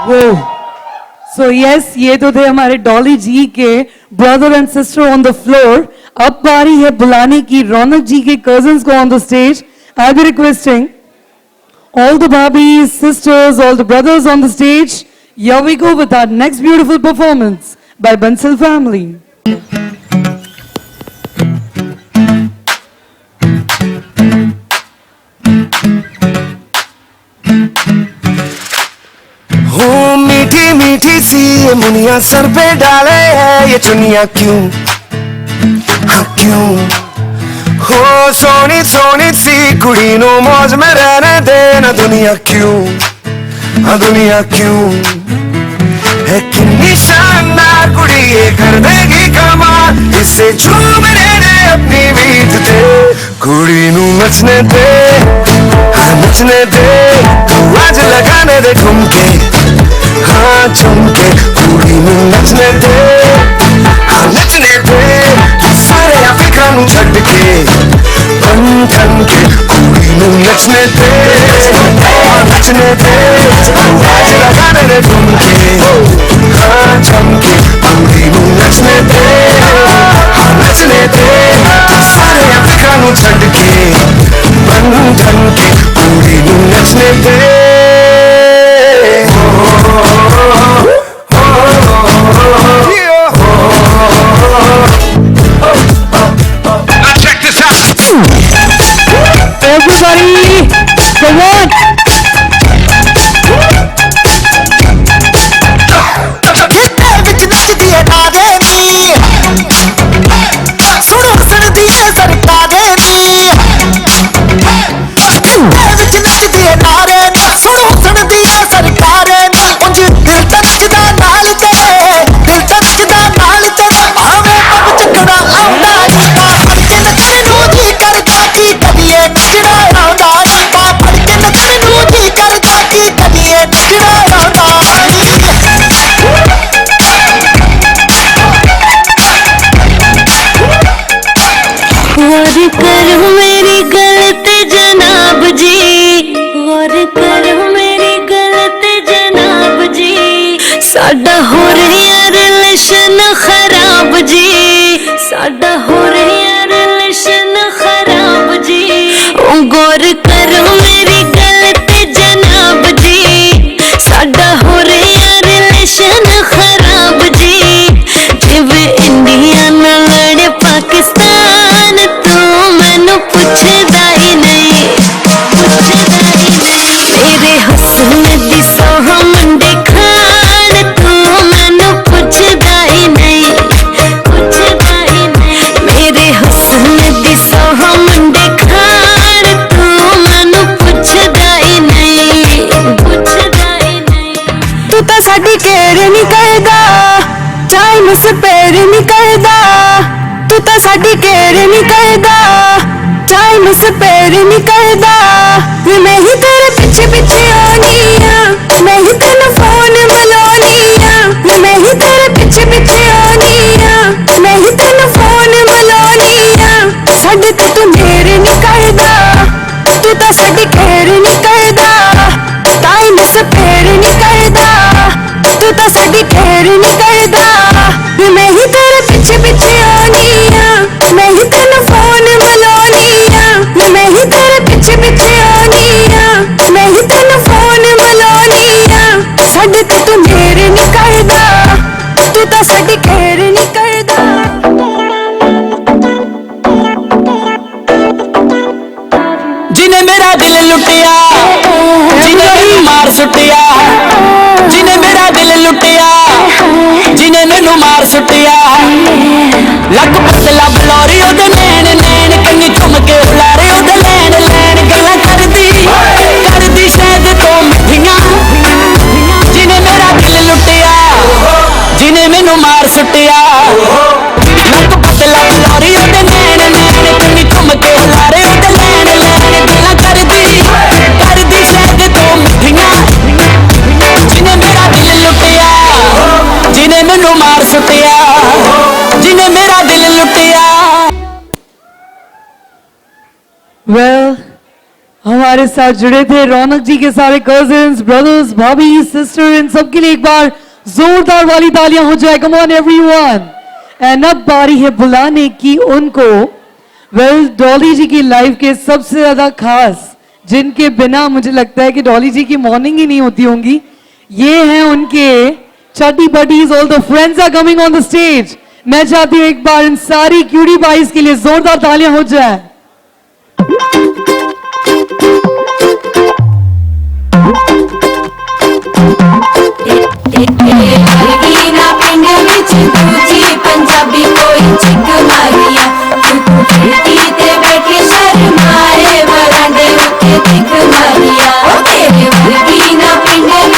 वो सो यस, ये तो थे हमारे डॉली जी के brother and sister on the floor. अब बारी है बुलाने की रौनक जी के कजन्स को on the stage. I be requesting all the Barbies, sisters, all the brothers on the stage. Here we go with our next beautiful performance by Bansal family. मीठी मीठी सी ये मुनिया सर पे डाले है ये चुनिया क्यों, हाँ क्यों. हो सोनी सोनी सी कुड़ी नो मौज में रहने देना दुनिया क्यों, हाँ दुनिया क्यों है कितनी शानदार कुड़ी ये कर देगी कमाल इसे झूमने दे अपनी बीत ते कुड़ी नू नचने दे हाँ नचने दे तू आज लगाने दे ठुमके हाँ झुमके कुड़ी नू नचने दे हाँ नचने दे तू सारे अफ्रीका नू छड्ड के बन ठन के कुड़ी नू नचने दे हाँ नचने दे तू आज लगाने दे ठुमके हाँ झुमके कुड़ी नू नचने दे हाँ नचने दे तू सारे अफ्रीका नू छड्ड के बन ठन के कुड़ी नू नचने दे Everybody, come on! ਵਿੱਚ ਨੱਚਦੀ ਏ ਨਾਗੇ ਨੀ ਸੁਣੋ ਹੱਸਦੀ ਏ ਸਰਕਾਰੇ ਨੀ ਵਿੱਚ ਨੱਚਦੀ ਏ ਨਾਰੇ ਨੀ ਸੁਣੋ ਹੱਸਦੀ ਏ ਸਰਕਾਰੇ ਨੀ ਉਂਝ ਦਿਲ ਤਾਂ ਨੱਚਦਾ ਨਾਲ ਤੇਰੇ ਦਿਲ ਤਾਂ ਨੱਚਦਾ ਨਾਲ ਤੇਰੇ ਭਾਵੇਂ ਪੱਗ ਚੱਕਣਾ ਆਉਂਦਾ ਨੀ ਤਾਂ ਫੜ ਕੇ ਨੱਚਣ ਨੂੰ ਜੀ ਕਰਦਾ ਕੀ ਕਦੀਏ ਨੱਚਣਾ ਆਉਂਦਾ ਨੀ ਤਾਂ ਫੜ ਕੇ ਨੱਚਣ ਨੂੰ ਜੀ ਕਰਦਾ ਕੀ ਕਦੀਏ ਨੱਚਣਾ ਆਉਂਦਾ ਨੀ गौर करो मेरी गलत जनाब जी गौर करो मेरी गलत जनाब जी साडा हो रहा रिलेशन खराब जी साडा हो रहा रिलेशन खराब जी गौर करो मेरी गलत जनाब जी साडा हो रहा रिलेशन खराब जी जिवे इंडिया नाल लड़े पाकिस्तान तू मैनू पुछदा ही नहीं मेरे हुस्न दी सोह मुंडे खान तू मैनू पुछदा ही नहीं मेरे हुस्न दी सोह मुंडे खान तू मैनू पुछदा ही नहीं तू तो साडी केयर नहीं करदा टाइम स्पेयर नहीं करदा तू तो साडी केयर नहीं करदा टाइम स्पेयर नहीं करदा मैं ही तेरे पीछे पीछे आनी आ मैं ही तेन फोन मिलानी आ मैं ही तेरे पीछे पीछे आनी आ मैं ही तेन फोन मिलानी आ साडे ते तू मेरे नहीं करदा तू तो साडी केयर नहीं करदा टाइम स्पेयर नहीं करदा तू तो साडी केयर नहीं करदा मैं ही तेरे पीछे पीछे आनी आ मैं ही तेन फोन मिलानी आ मैं ही तेरे पीछे पीछे आनी आ मैं ही तेन फोन मिलानी आ साडे ते तू मेरे नहीं करदा तू तो साडी केयर नहीं करदा जिन्हें मेरा दिल लुटिया जिन्हें मैनू मार सुटिया जिन्हें मेरा दिल लुटिया जिन्हें मैनू मार सुटिया लग पतला बलौरी ओदे नैन नैन कन्नी झुम के उलारे ओदे लैन लैन गल्लां करदी शायद तो मिठियां जिन्हें मेरा दिल लुटिया जिन्हें मैनू मार सुटिया लग पतला बलौरी ओदे नैन नैन कन्नी झुम के उलारे ओदे लैन लैन गल्लां करदी शायद तो मिठियां जिन्हें मेरा दिल लुटिया जिन्हें मैनू मार सुटिया जिन्हें मेरा दिल लुटिया वेल हमारे साथ जुड़े थे रौनक जी के सारे कजिन्स ब्रदर्स भाभी सिस्टर इन सबके लिए एक बार जोरदार वाली तालियां हो जाए कम ऑन एवरीवन एंड अब बारी है बुलाने की उनको वेल डॉली जी की लाइफ के सबसे ज्यादा खास जिनके बिना मुझे लगता है कि डॉली जी की मॉर्निंग ही नहीं होती होंगी ये हैं उनके चड्डी buddies all the friends are coming on the stage मैं चाहती हूं एक बार इन सारी क्यूटी बाइज के लिए जोरदार तालियां हो जाए पंजाबी कोई चिक मारिया बैठे शर्माए बरांडे उठे दिख मारिया तेरे वर्गी ना पिंड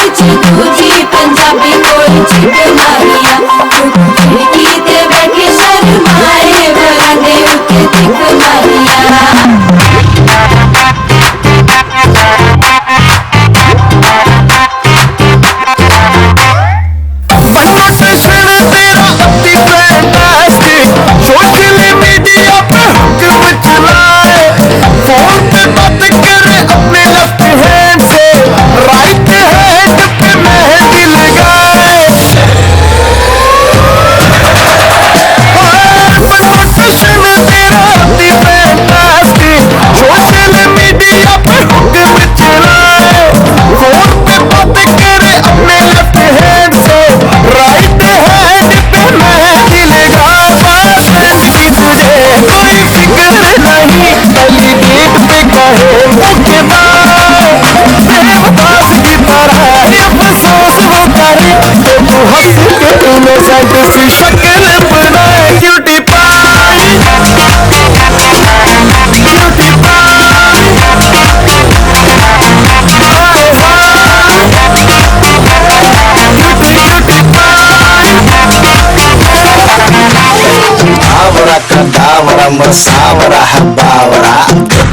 का दावरा मोर सावरा है बावरा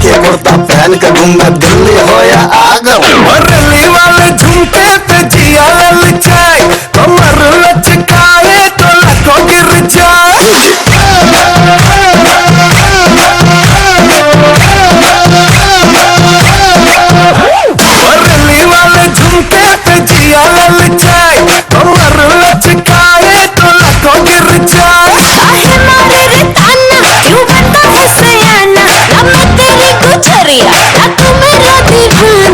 के कुर्ता पहन कर घूमे दिल्ली हो या आगरा रली वाले झुमके पे जिया ललचाए कमर लचकाए तो लको गिर जाए रली वाले झुमके पे जिया ललचाए कमर लचकाए तो लको गिर जाए काहे मारे रे ताना क्यों बनता है सयाना ना मैं तेरी गुजरिया ना तू मेरा दीवाना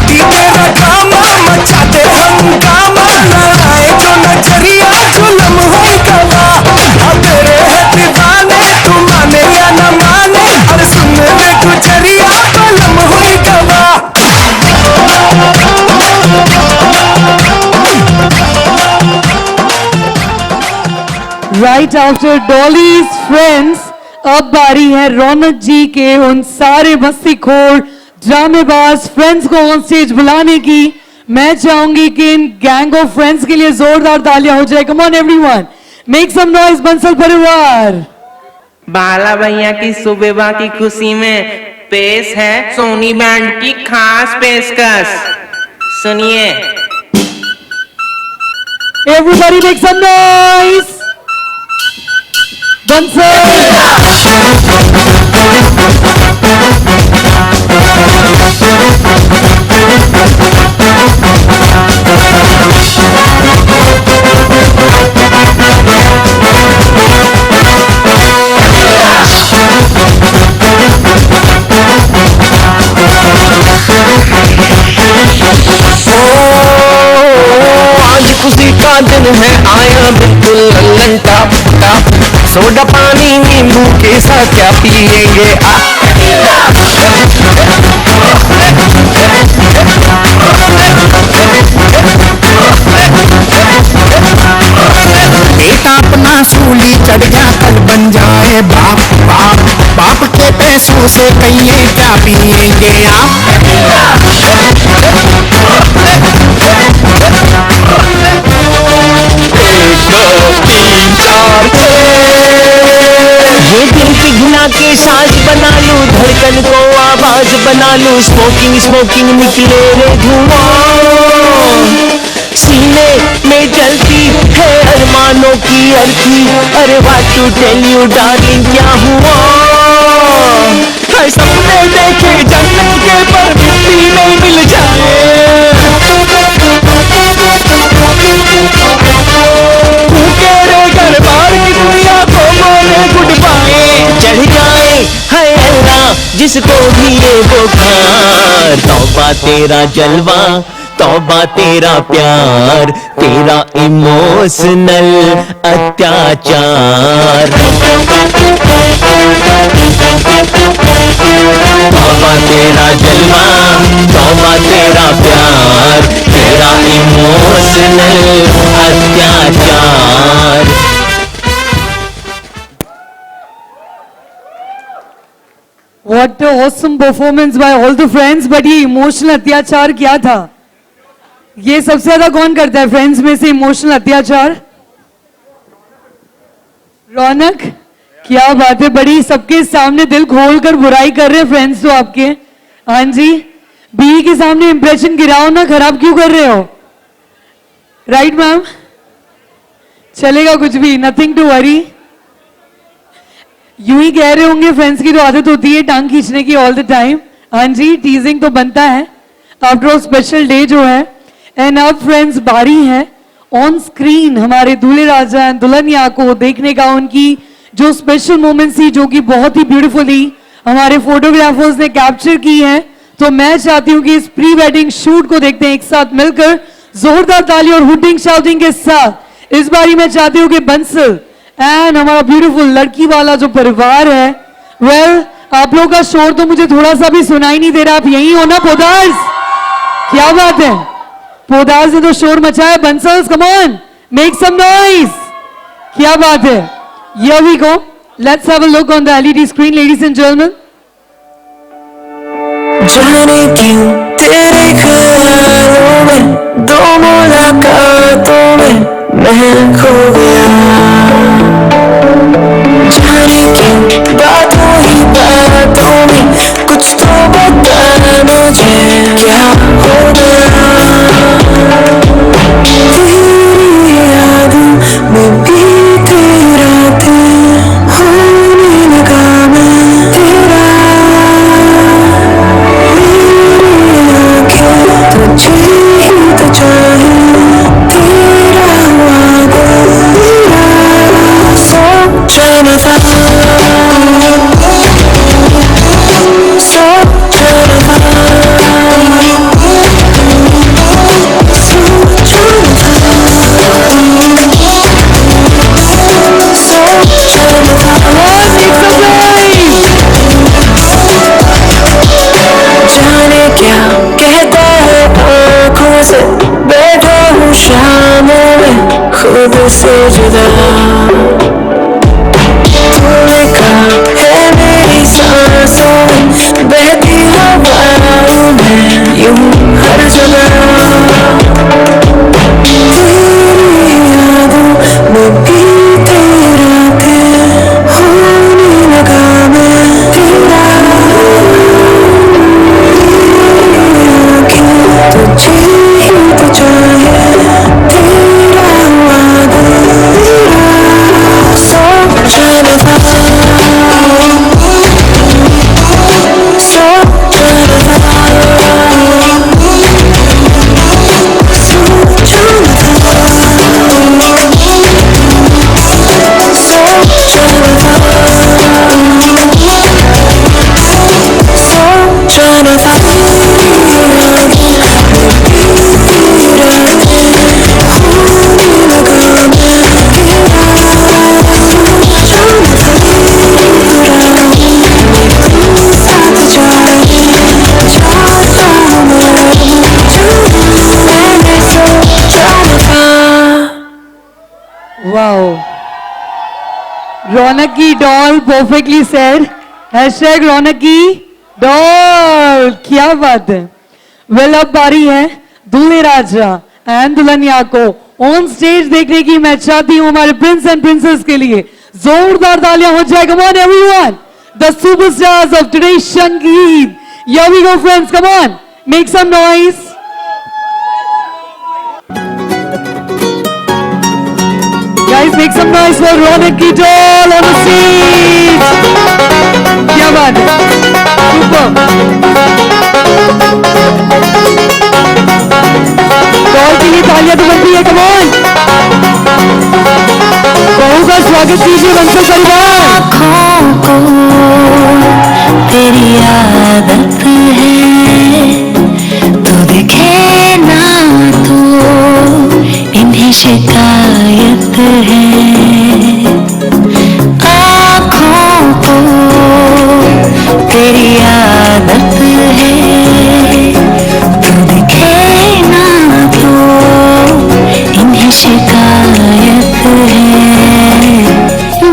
तेरा कामा मचा दे हंगामा लड़ाए जो नजरिया जुलम हो गवा अब तेरे है दीवाने तू माने या न माने और सुन ले गुजरिया जुलम हो गवा राइट आफ्टर डॉलीज फ्रेंड्स अब बारी है रौनक जी के उन सारे मस्तीखोर ड्रामेबाज फ्रेंड्स को ऑन स्टेज बुलाने की। मैं चाहूंगी कि इन गैंग ऑफ फ्रेंड्स के लिए जोरदार तालियां हो जाए। Come on everyone, make some noise Bansal परिवार। बाला भैया की सुबह की खुशी में पेश है सोनी बैंड की खास पेशकश, सुनिए। Everybody make some noise Bansal. आज खुशी का दिन है आया बिल्कुल लल्लन टाप टाप सोडा पानी नींबू के साथ क्या पिएंगे बेटा अपना सूली चढ़ गया कल बन जाए बाप बाप बाप के पैसों से कहिए क्या पिएंगे आप ये दिल पिघला के सांस बना लूं धड़कन को आवाज बना लूं स्मोकिंग स्मोकिंग निकले रे धुआं सीने में जलती है अरमानों की अर्थी अरे what to tell you darling क्या हुआ हर सपने देखे जन्नत के पर मिट्टी में मिल जाए घर बार की दुनिया को बोले गुड बाय चढ़ जाए है अल्लाह जिसको भी ये बुखार तौबा तेरा जलवा तौबा तेरा प्यार तेरा इमोशनल अत्याचार तौबा तेरा जलवा तौबा तेरा प्यार तेरा इमोशनल अत्याचार। What a awesome performance by all the friends, but ये इमोशनल अत्याचार क्या था? ये सबसे ज्यादा कौन करता है फ्रेंड्स में से इमोशनल अत्याचार? रौनक, क्या बात है, बड़ी सबके सामने दिल खोलकर बुराई कर रहे हैं फ्रेंड्स तो आपके। हाँ जी, बी के सामने इंप्रेशन गिराओ ना, खराब क्यों कर रहे हो? राइट मैम, चलेगा कुछ भी, नथिंग टू वरी। यूं ही कह रहे होंगे, फ्रेंड्स की तो आदत होती है टांग खींचने की ऑल द टाइम। हाँ जी, टीजिंग तो बनता है आफ्टर ऑल स्पेशल डे जो है। एंड अब फ्रेंड्स बारी है ऑन स्क्रीन हमारे दूल्हे राजा एंड दुल्हनिया को देखने का, उनकी जो स्पेशल मोमेंट्स थी जो कि बहुत ही ब्यूटीफुली हमारे फोटोग्राफर्स ने कैप्चर की है। तो मैं चाहती हूँ कि इस प्री वेडिंग शूट को देखते हैं एक साथ मिलकर जोरदार ताली और हुटिंग शाउटिंग के साथ। इस बारी मैं चाहती हूँ कि बंसल एंड हमारा ब्यूटीफुल लड़की वाला जो परिवार है, वेल आप लोगों का शोर तो मुझे थोड़ा सा भी सुनाई नहीं दे रहा। आप यही हो ना पोदार्स? क्या बात है, पोदार्स ने तो शोर मचाया। Bansals come on, make some noise. क्या बात है, here we go, let's have a look on the LED screen ladies and gentleman. जाने क्यों तेरे ख्यालों में दो मुलाकात मैं खो गया। जाने क्यों बातों ही बातों में कुछ तो बता मुझे क्या हो गया। तेरी यादों में बीती रातें होने लगा मैं तेरा। मेरी आँखें तुझे ही तो चाहे तेरा वादा मेरा सोचना था। जाने क्या कहता है आँखों से बैठा हूँ शामों में खुद से जुदा। तूने कहा है मेरी सांसों में बहती हवाओं में यूं हर जगह। तेरी यादों में बीती रातें होने लगा मैं तेरा। तुझे ही तो चाहे तेरा वादा मेरा सोचना था। Wow. रौनक की डॉल परफेक्टली सेड। हैशटैग रौनक की डॉल। क्या बात है। वेल अब बारी है दूल्हे राजा एंड दुल्हनिया को ऑन स्टेज देखने की मैं चाहती हूँ हमारे प्रिंस एंड प्रिंसेस के लिए जोरदार तालियां हो जाए। Come on everyone, the superstars of today sangeet. Here we go friends, come on, make some noise. Guys, make some noise for Ronak की doll on the stage. क्या बात है, super. डॉल के लिए तालियां तो बनती है, come on. बहू का स्वागत कीजिए बंसल परिवार। आँखों को तेरी आदत है तो दिखे ना तो इन्हें शिकायत है। आँखों को तेरी आदत है तो दिखे ना तो इन्हें शिकायत है।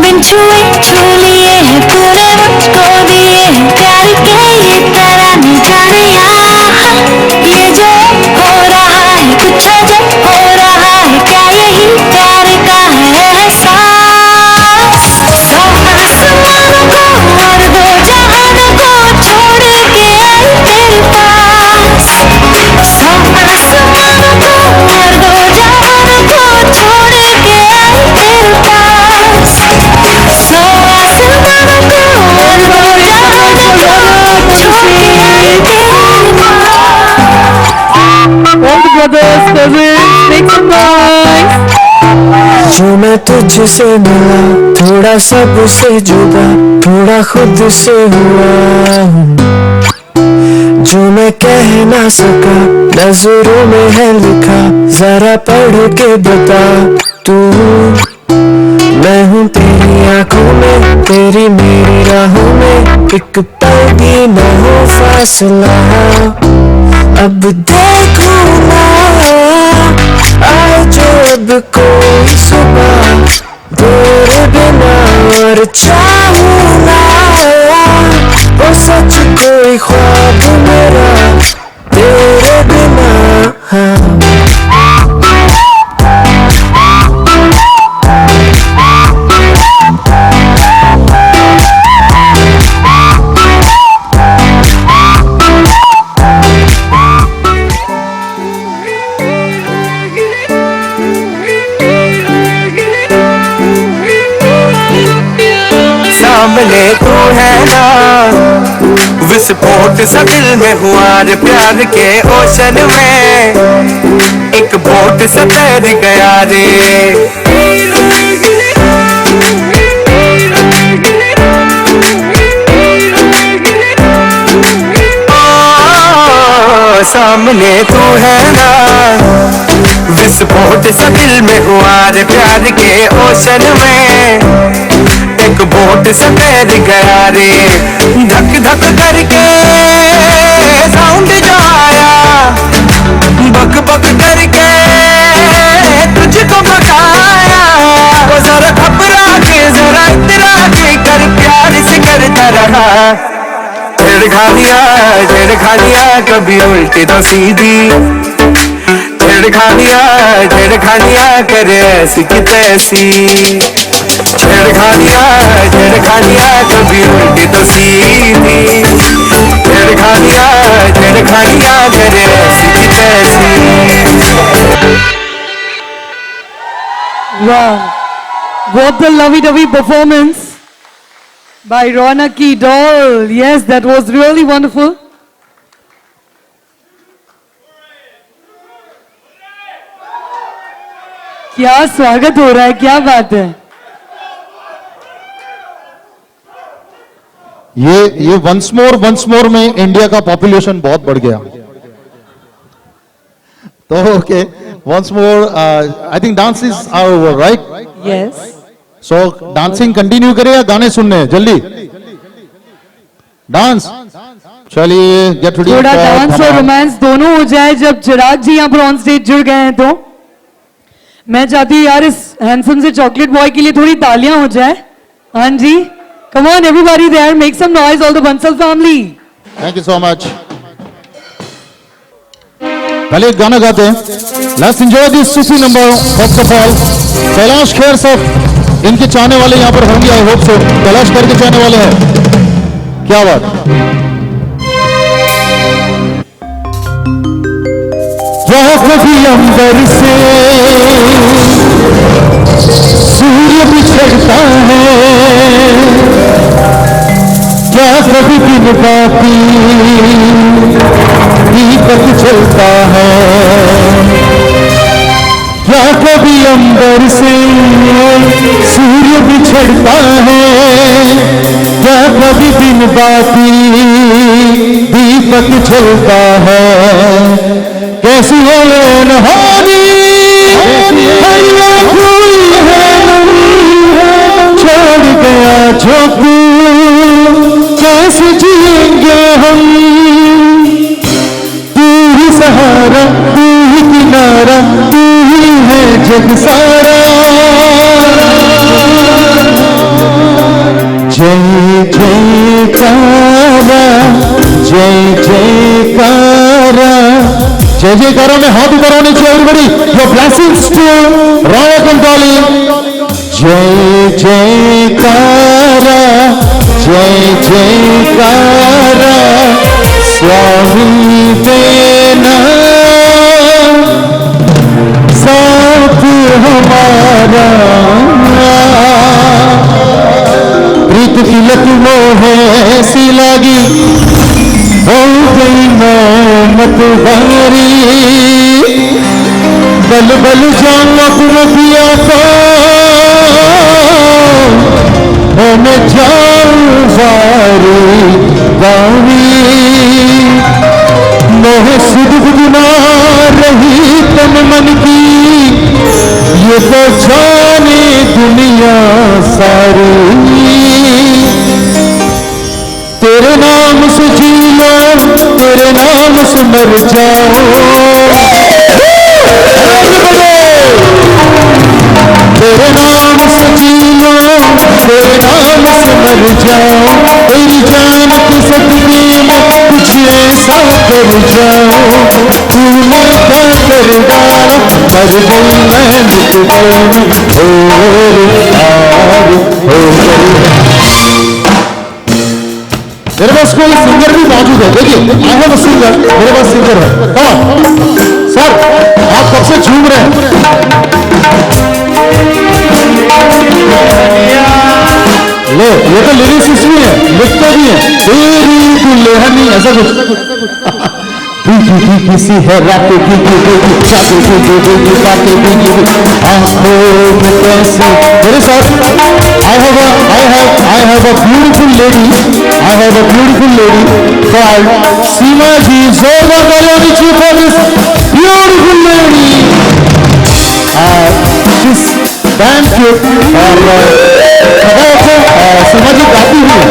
बिन छुए छू लिए हैं पूरे मुझको दिए हैं प्यार के ये तराने जाने यहाँ ये जो हो रहा है कुछ अजब हो रहा है। क्या यही प्यार का है एहसास। सौ आसमानों को और दो जहानों को छोड़ के आई तेरे पास। सौ आसमानों को और दो जहानों को छोड़ के आई तेरे पास। सौ आसमानों को और दो जहानों को छोड़ के आई तेरे पास। All the brothers, cousins, make some noise. जो मैं तुझसे मिला थोड़ा सबसे जुदा थोड़ा खुद से हुआ हूँ। जो मैं कह ना सका नजरों में है लिखा जरा पढ़ के बता तू। मैं हूँ तेरी आंखों में तेरी मेरी राहों में एक पल भी न हो फासला। अब देखूं ना आए जो अब कोई सुबह तेरे बिना और चाहूं ना वो सच कोई ख्वाब मेरा तेरे बिना। हाँ सामने तू है ना, विस्फोट सा दिल में हुआ रे प्यार के ओशन में, एक बोट सा तैर गया रे। सामने तू है ना, विस्फोट सा दिल में हुआ रे प्यार के ओशन में, एक बोट सा तैर गया रे। धक धक करके साउंड जो आया, बक बक करके तुझको बताया, वो जरा घबरा के जरा इतरा के कर प्यार से करता रहा। छेड़खानियाँ कभी उल्टी तो सीधी, छेड़खानियाँ करे ऐसी की तैसी। छेड़खानियाँ कभी उल्टी तो सीधी, छेड़खानियाँ करे ऐसी की तैसी। Wow, what a lovey-dovey performance by Ronak doll. Yes, that was really wonderful. क्या स्वागत हो रहा है, क्या बात है। ये वंस मोर में इंडिया का पॉपुलेशन बहुत बढ़ गया। तो okay, once more I think dance is over, right? Yes. So dancing continue करें या गाने सुनने जल्दी? डांस, चलिए गेट रेडी। थोड़ा डांस और रोमांस दोनों हो जाए। जब चिराग जी यहाँ पर ऑन स्टेज जुड़ गए हैं तो मैं चाहती हूँ यार इस हैंडसम से चॉकलेट बॉय के लिए थोड़ी तालियां हो जाए। हाँ जी, come on everybody there, make some noise all the Bansal family. Thank you so much. पहले एक गाना गाते हैं। Let's enjoy this Sufi number. First of all Kailash Kher sahab, इनके चाहने वाले यहाँ पर होंगे, I hope so. Kailash Kher के चाहने वाले हैं, क्या बात। कभी अंबर से सूर्य बिछड़ता है, क्या कभी दिन बाती दीपक जलता है, क्या कभी अंबर से सूर्य बिछड़ता है, क्या कभी दिन बाती दीपक जलता है। कैसी है नहानी छोड़ गया जो तू, कैसे जिएंगे हम, तू ही सहारा, तू ही किनारा, तू ही है जग सारा। जय जयकारा, जय जयकारा, जय जयकारा में हाथ ऊपर होने चाहिए everybody. Your blessings to Rock and Dolly. जय जयकारा, जय जयकारा, स्वामी देना साथ हमारा। प्रीत की लत मोह ऐसी लागी, हो गई मोहम्मत भारी, बल बल जाऊं अपना पिया को, मैं जाऊं वारी वारी। मोह सुध गुना रही तन मन की, ये तो जाने दुनिया सारी। तेरे नाम से जी लो, तेरे नाम से मर जाओ, तेरे नाम से जी लो, तेरे नाम से मर जाओ। तेरी जान की सदके में कुछ ऐसा कर जाओ, तूने क्या कर डाला, मर गई मैं मिट गई, हो मेरे पास कोई सिंगर भी मौजूद है। देखिए, आई हैव अ सिंगर, मेरे पास सिंगर है। कम ऑन सर, आप कब से झूम रहे हैं? ले, ये तो लिरिसिस्ट भी है, लिखते भी है, तेरी दुल्हनी ऐसा कुछ किसी है रात की आंखों में कैसी मेरे साथ I have a beautiful lady called Seema ji. Zoga Galonichi for this beautiful lady. She's damn cute और सीमा जी गाती हुई है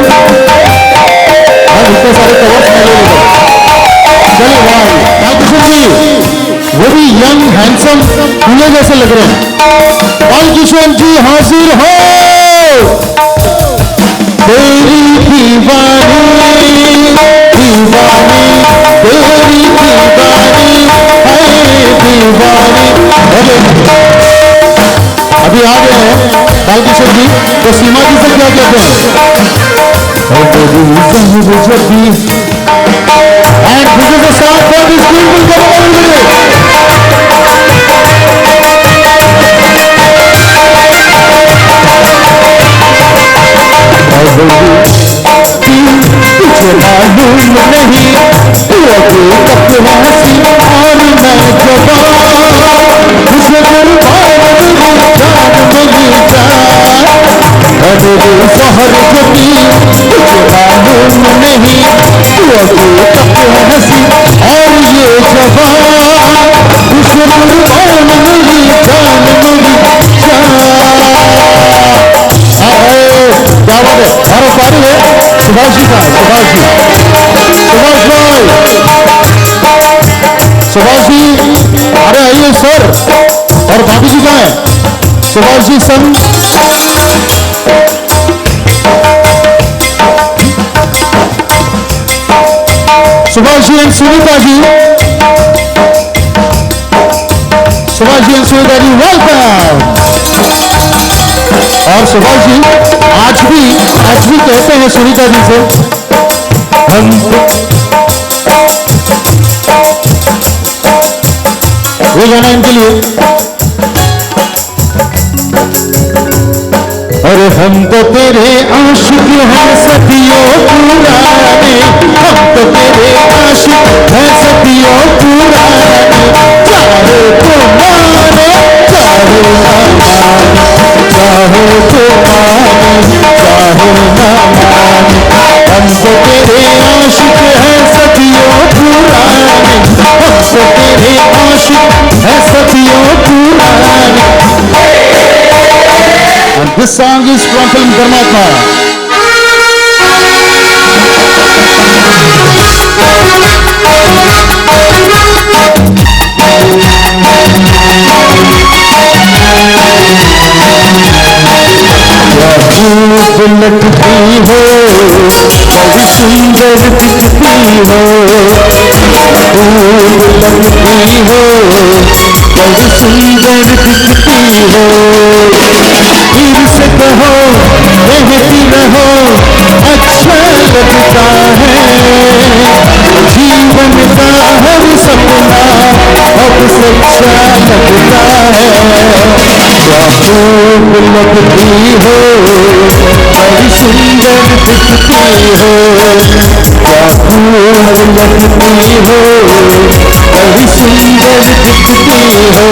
और इतने सारे कवर्स मिले हुए चलिए भाई बालकिशोर जी वो भी यंग हैंडसम दूल्हे जैसे लग रहे हैं बालकिशोर जी हाजिर हो तेरी दीवानी तेरी दीवानी अभी आ गए हैं बालकिशोर जी तो सीमा जी से क्या कहते हैं and this is a song for this beautiful couple. तुझे मालूम नहीं तू अभी तक हंसी और मैं जवान तुझे कुर्बान मेरी शहर जबी तुझे मालूम नहीं तू अभी तक हंसी और ये जवान तुझे कुर्बान मेरी जान क्या बात है हमारा सारी है सुभाष जी का सुभाष जी अरे आइए सर और भाभी जी कहाँ है सुभाष जी संग सुभाष जी एंड सुनीता जी वेलकम और सुभाष जी आज भी कहते हैं सुनीता जी से हम वो गाना इनके लिए अरे हम तो तेरे आशिक हैं सदियों पुराने हम तो तेरे आशिक हैं सदियों पुराने चाहे तो माने चाहे ना चाहे तो माने चाहे ना माने हम तो तेरे आशिक हैं सदियों पुराने हम तो तेरे आशिक हैं सदियों पुराने And this song is from film Dharmatma. लटती हो बड़ी सुंदर दिखती हो लटती हो बड़ी सुंदर दिखती हो फिर से कहो रहती रहो अच्छा लगता है जीवन का हर सपना अब सच्चा लगता है क्या खूब लगती हो बड़ी सुंदर दिखती हो क्या खूब लगती हो बड़ी सुंदर दिखती हो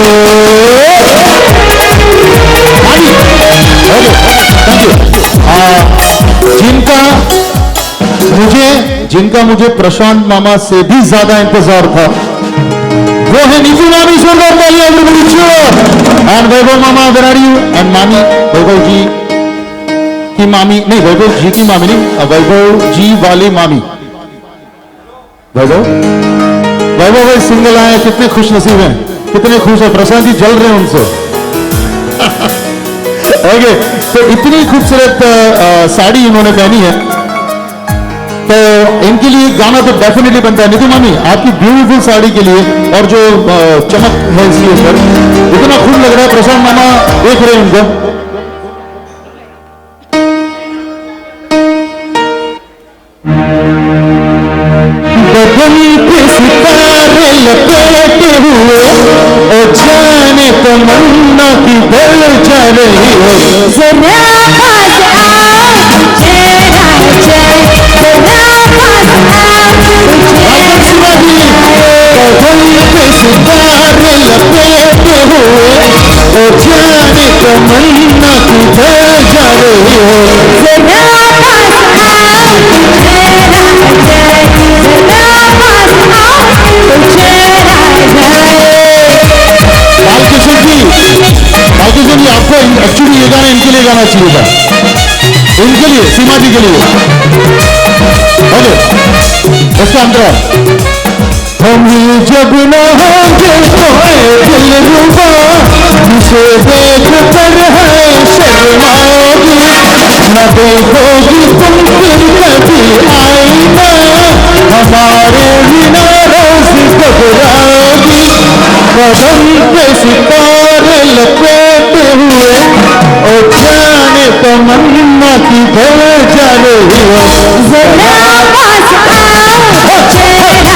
जिनका मुझे प्रशांत मामा से भी ज्यादा इंतजार था वो है नीतू मामी एंड वैभव मामा वेयर आर यू एंड मामी वैभव जी की मामी नहीं वैभव जी की मामी नहीं वैभव जी वाली मामी वैभव भाई सिंगल आए कितने खुश नसीब हैं कितने खुश है प्रशांत जी जल रहे हैं उनसे ओके तो इतनी खूबसूरत साड़ी इन्होंने पहनी है तो इनके लिए गाना तो डेफिनेटली बनता है नीतू मामी आपकी ब्यूटीफुल साड़ी के लिए और जो चमक है इसके ऊपर इतना खूब लग रहा है प्रशांत मामा देख रहे हैं उनको बदली पे सितारे लपेटे हुए ओ जाने तमन्ना की दिल जा रही हो जरा पास आओ हो। जरा पास आओ बालकिशन जी, आपको एक्चुअली ये गाना इनके लिए गाना चाहिए था, इनके लिए, सीमा जी के लिए। ओके, उसका अंतरा। हम जब न होंगे तो दिल रुबा, जिसे देख कर है शर्माओगी, न देखोगी तुम फिर कभी आईना, हमारे बिना रोज घबराओगी। कदम पे सितारे लपेटे हुए, ओ जाने तमन्ना की भर जाने हुए। जरा पास आओ चेहरा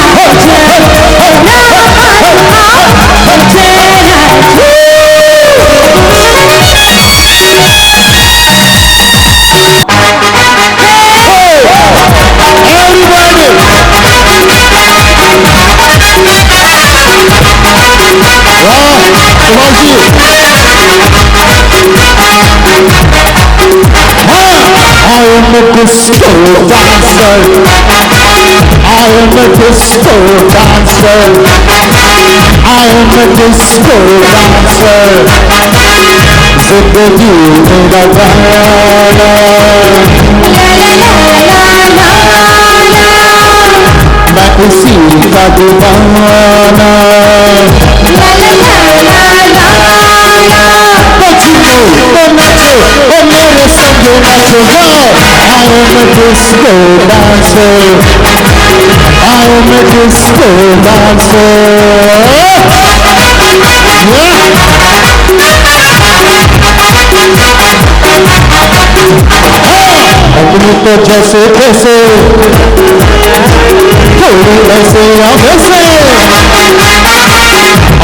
I am a disco dancer. I am a disco dancer. I am a disco dancer. जिंदगी मेरा गाना, मैं उसी का दीवाना। बच्चों तो नाचो, ओ मेरे संग नाचो। I am a disco dancer. I am a disco dancer. अपनी तो जैसे तैसे, थोड़ी ऐसे या वैसे,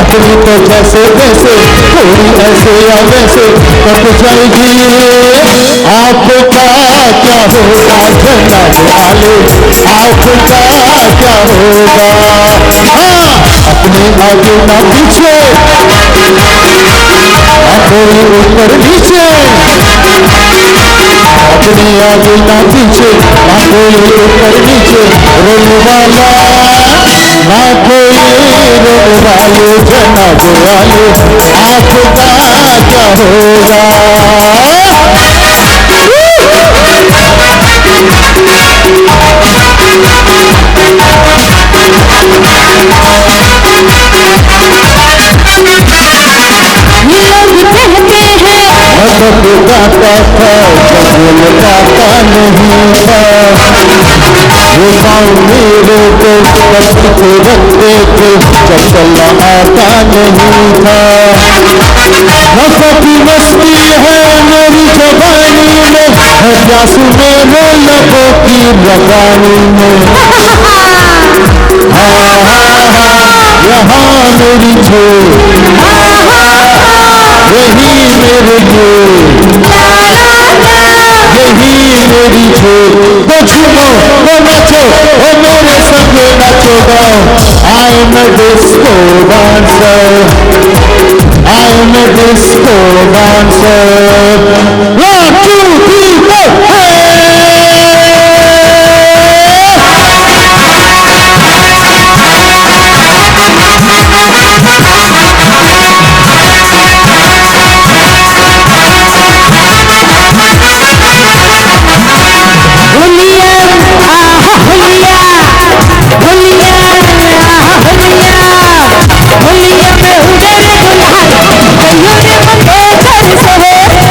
अपनी तो जैसे तैसे, थोड़ी ऐसे या वैसे कट जाएगी। आपका क्या होगा जनाब आले, आपका क्या होगा। अपने आगे ना पीछे, कोई ऊपर नीचे, अपने आगे ना पीछे, कोई ऊपर नीचे। रोने वाला ना कोई रोने वाले, जनाब वाले आपका क्या होगा। मदद गाता था जब लगाता नहीं था, वो पाँव मेरे को कष्ट को रखते थे जब चलना आता नहीं था। नशा की मस्ती है मेरी जवानी में, है प्यास मेरे लबों की रवानी में। यहाँ मेरी झोल, यही मेरे दिल, यही मेरी झोल। तो झूमो, तो नाचो, ओ मेरे संग नाचो गाओ। I am a disco dancer. I am a disco dancer. 1, 2, 3, 4, hey! होलिया में उधर दुल्हन, कहियो रे मंदे घर से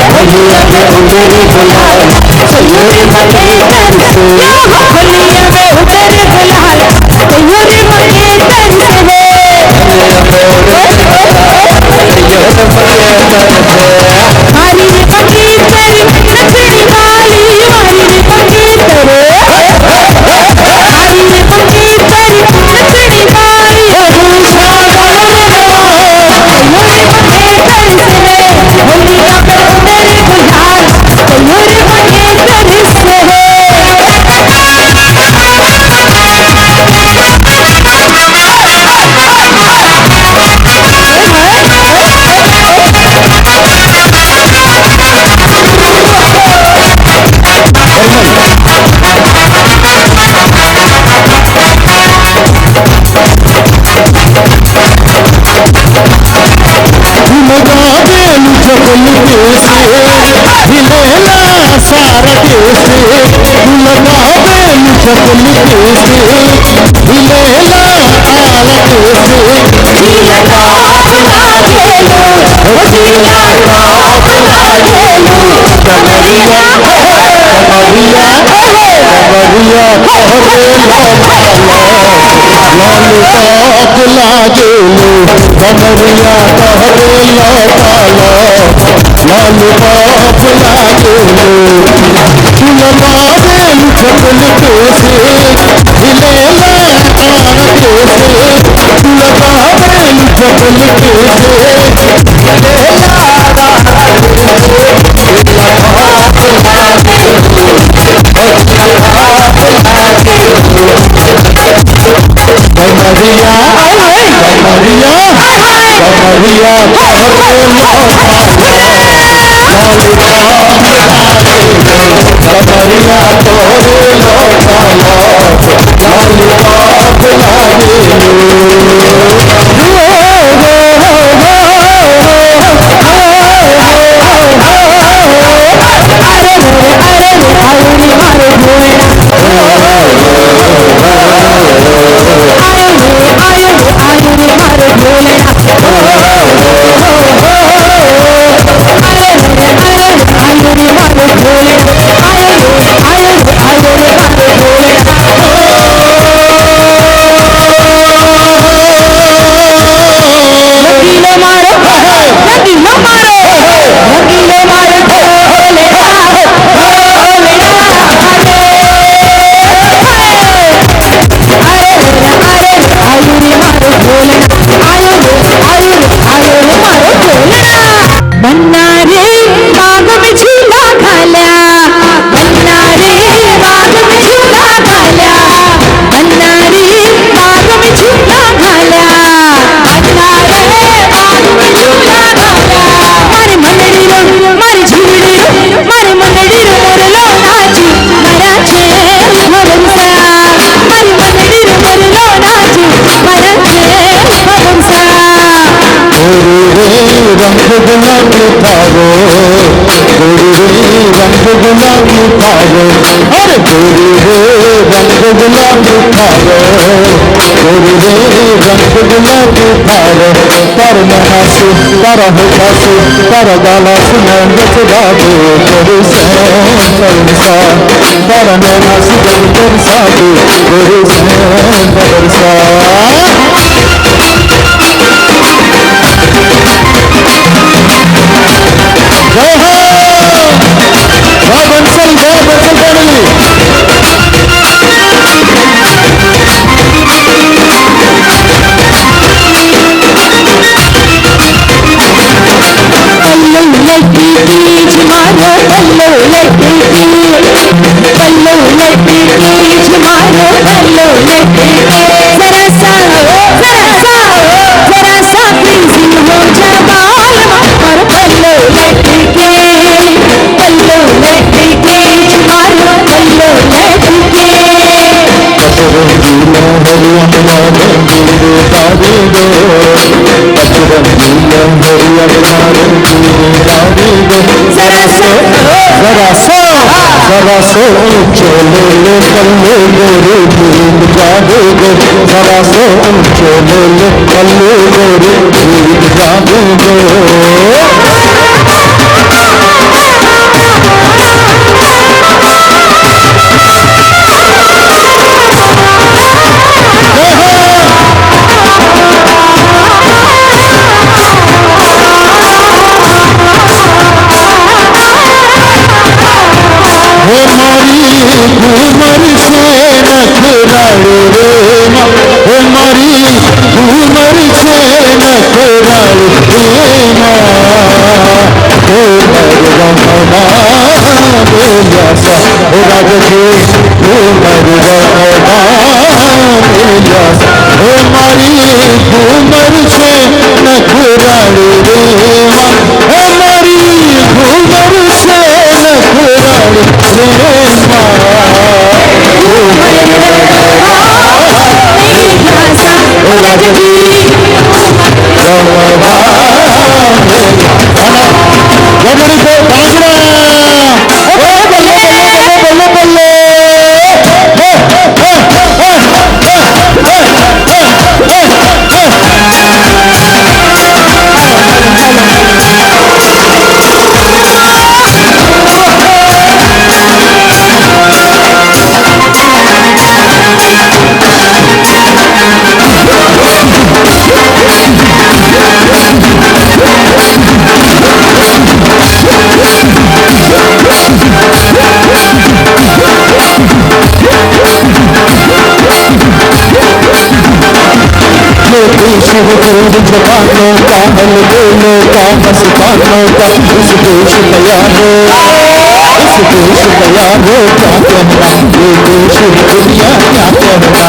Hey, छोड़ जवानों का हल बोलो का बस कानों का इस देश तैयारो इस देश तैयारो क्या कहना ये देश दुनिया क्या कहना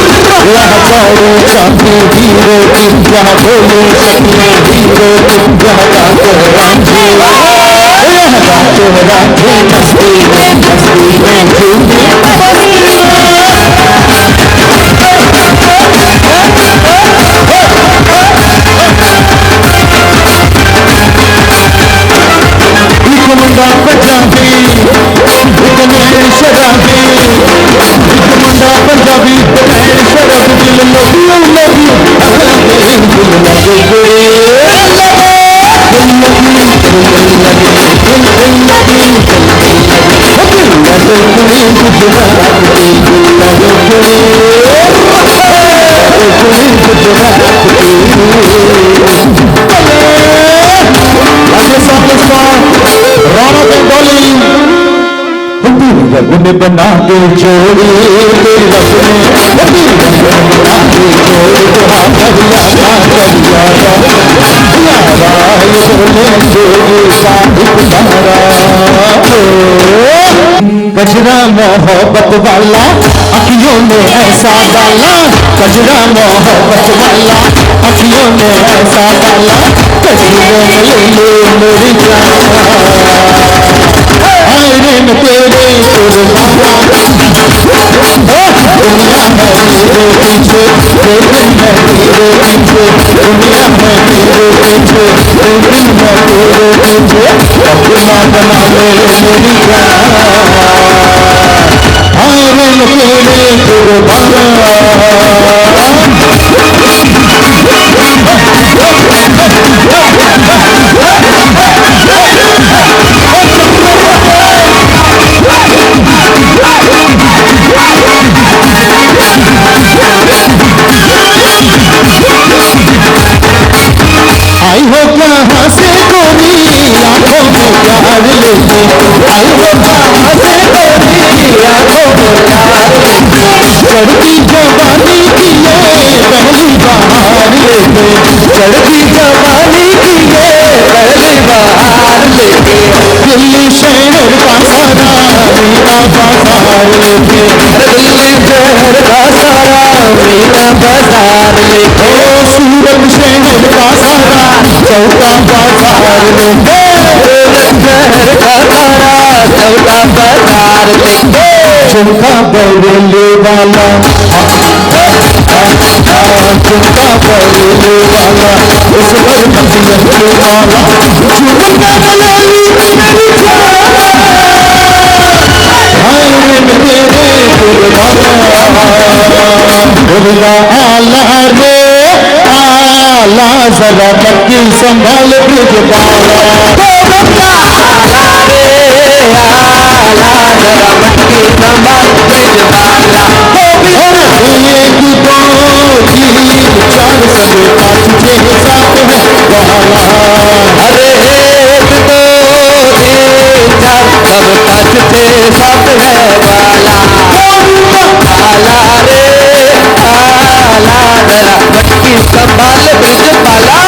हजारों चांदी हीरो तुम जहाँ बोलो सपने हीरो तुम जहाँ गाते रांझे यहाँ गाते रांझे मस्ती में झूमे मुंडा पंजाबी इतने शराबी मुंडा पंजाबी इतने शराबी दिल लगी रब ने बना के जोड़ी तेरी रब ने बना के जोड़ी गजरा मोहब्बत वाला अखियों में ऐसा डाला गजरा मोहब्बत वाला अखियों में ऐसा डाला तस्वीरों में ले लो मेरी जान आईने में तेरे दुनिया है मेरे पीछे दुनिया है मेरे पीछे दुनिया है मेरे पीछे अपना बना ले मेरी जान आईने में तेरे आई हो कहाँ से गोरी आंखों में प्यार लेके आई हो कहाँ से गोरी आंखों में प्यार लेके चढ़ती जवानी की ये पहली बहार लेके चढ़ती जवानी की ये पहली बहार लेके दिल्ली शहर का सारा मीना बाजार लेके दिल्ली शहर का सारा मीना बाजार लेके सूरत शहर का सारा चौका बाजार लेके शहर का सारा चौका बाजार लेके झुमका बरेली वाला झुमका बरेली वाला उस पर मदियत वाला झुमका बरेली मेरी जान हाय मेरे दुर्गा आला रे आला जरा मक्की संभाल ब्रिज बाला आला रे आला जरा मक्की संभाल ब्रिज बाला एक दो तीन चार सब पाँच छः सात है वाला अरे एक दो तीन चार सब पाँच छः सात है वाला आला रे आला जरा मक्की संभाल ब्रिज बाला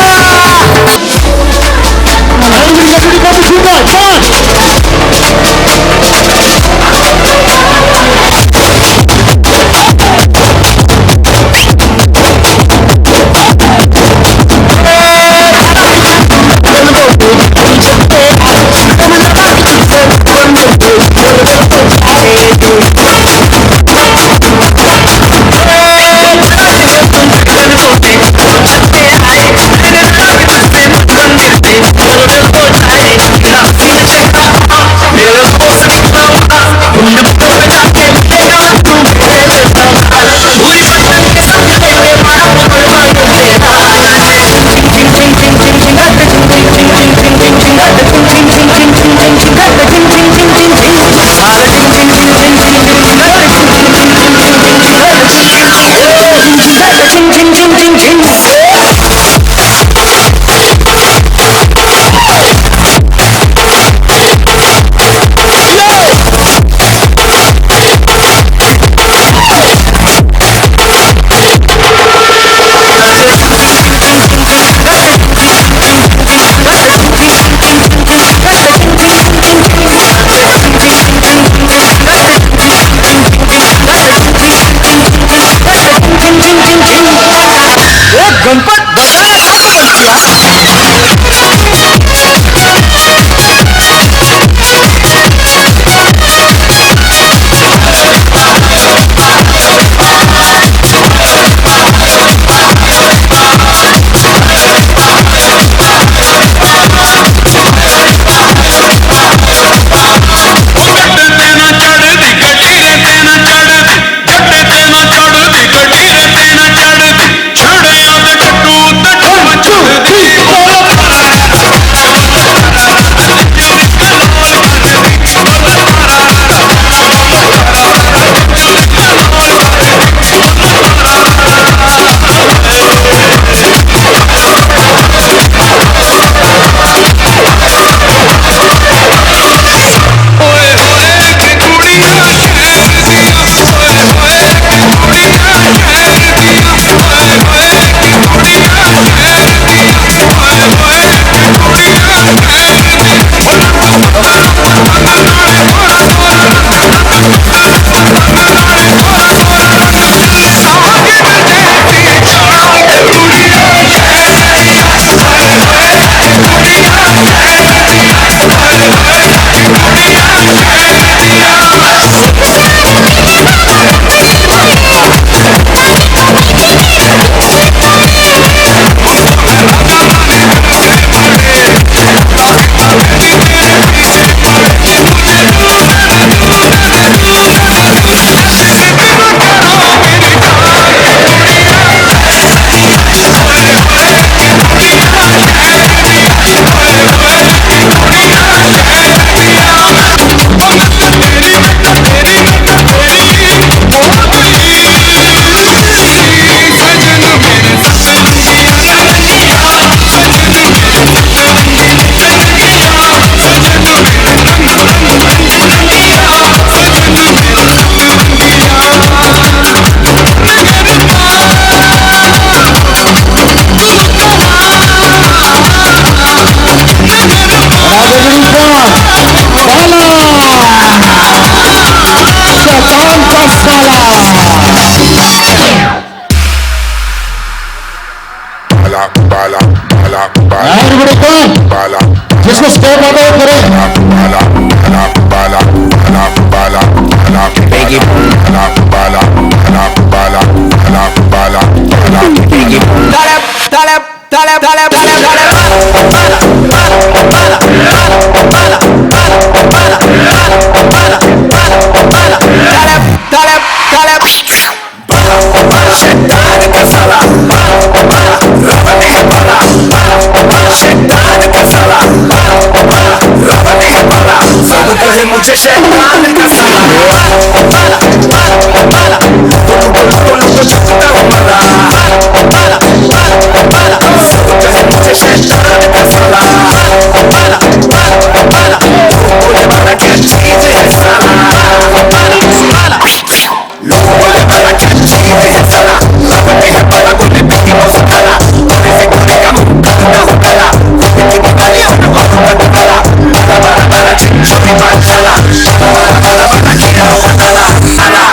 मुझे शैतान का साला बाला बाला बाला तो छुपता हूँ मरा बाला बाला बाला कहे मुझे शैतान का साला बाला बाला बाला बोले वाला क्या चीज है साला बाला बाला लोग बोले वाला क्या चीज है साला लगती है बड़ा गोली बिकी मौसम काला गोली से गोली का मुंह काला काला बिकी की गाली और बहुत काला बाला बाला छोटी बात चला बाला बाला बाला किया हुआ काला साला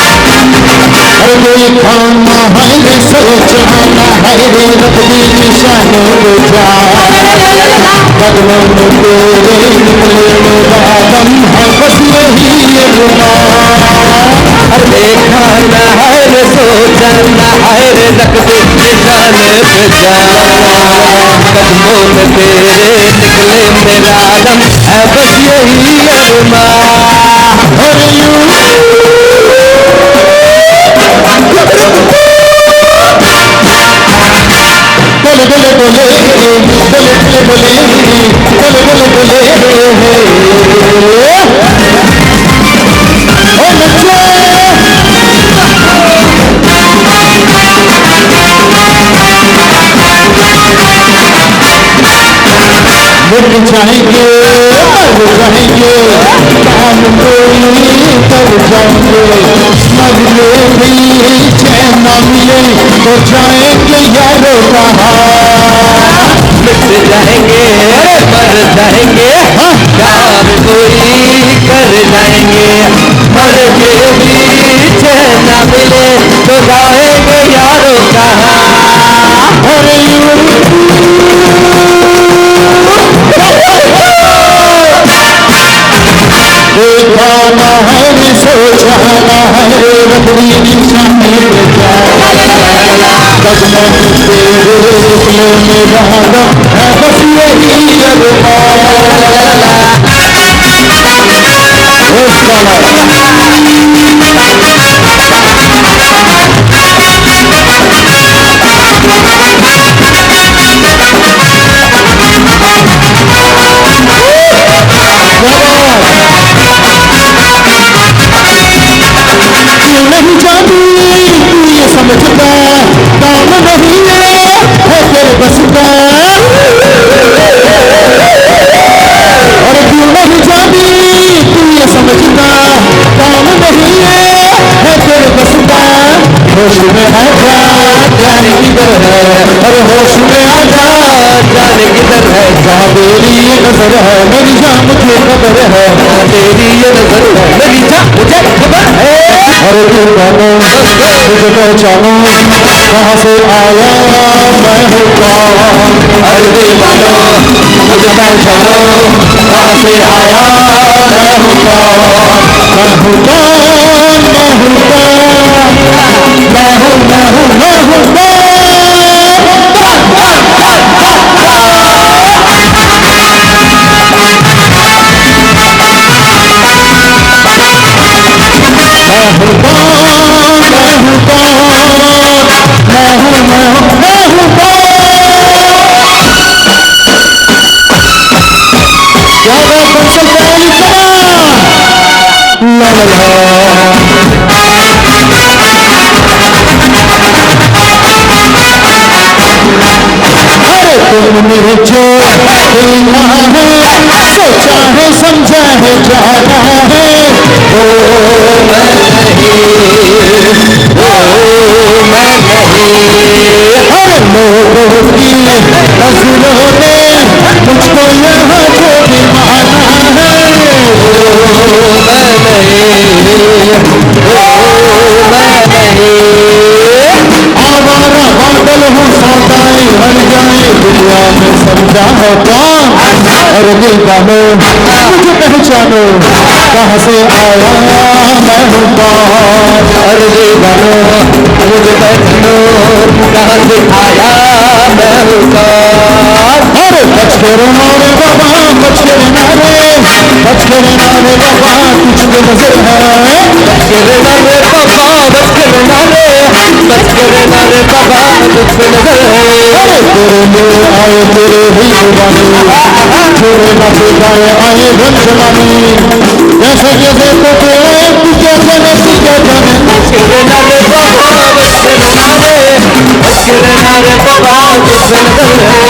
हर कोई खाना है रे सोचना है रे रब्बी निशानों पे जा कदमों में तेरे निकले मेरा दम है बस यही रुमा हर देखा ना है रे सोचना है रे रब्बी निशाने पे जा कदमों में तेरे निकले मेरा दम है बस यही रुमा और यूं बोले बोले बोले बोले बोले बोले बोले बोले मिट जाएंगे मर जाएंगे काम कोई कर जाएंगे मरने भी चैन न मिले तो जाएंगे यारों कहाँ मिट जाएंगे मर जाएंगे काम कोई कर जाएंगे मरने भी चैन न मिले तो जाएंगे यारों कहाँ अरे देखना है रे सोचना है रे रबड़ी निशाने पे जा कदमों में तेरे निकले मेरा दम है बस यही अरमा नहीं जानी तू ये समझता काम नहीं है तेरे बस का और तू नहीं जानी तू ये समझता काम नहीं है तेरे बस का होश में आजा जाने किधर है अरे होश में आजा जाने किधर है जहाँ तेरी ये नजर है मेरी जान मुझे खबर है तेरी ये नजर है मेरी जान मुझे खबर है अरे तू जानो मुझे पहचानो कहाँ से आया मैं हूँ कौन अरे दीवानो मुझे पहचानो कहाँ से आया मैं हूँ कौन मैं हूँ कौन मैं हूँ कौन मैं हूँ मैं हूँ मैं हूँ तुमने जो देखा है सोचा है समझा है जाना है ओ मैं नहीं हर लोगों की नजरों ने मुझको यहाँ जो भी माना है आवारा बादल हूँ सौदाई हर जाए दुनिया में समझा है कौन और दिल जानो मुझे पहचानो कहाँ से आया मैं हूँ कौन और दिल जानो मुझे पहचानो कहाँ से आया मैं हूँ कौन अरे बच के रो रे बाबा बच के रहना रे बच के रहना रे बाबा तुझ पे नजर है, बच के रहना रे बाबा, बच के रहना रे, बच के रहना रे बाबा, तुझ पे नजर है। तेरे लिए आए तेरे ही दीवाने, तेरे नाते गाए आए धन जमाने, जैसे जैसे तो तेरे तू कैसे नसी क्या जाने। बच के रहना रे बाबा, बच के रहना रे, बच के रहना रे बाबा, तुझ पे नजर है।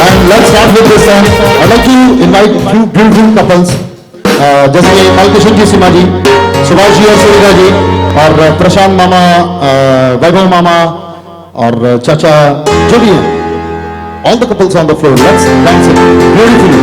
And let's start with this song. I'd like to invite few beautiful couples, जैसे कि बालकृष्ण जी, सीमा जी, सुभाष जी और सुविधा जी, और प्रशांत मामा, वैभव मामा और चाचा जो भी हैं. All the couples on the floor. Let's dance it beautifully.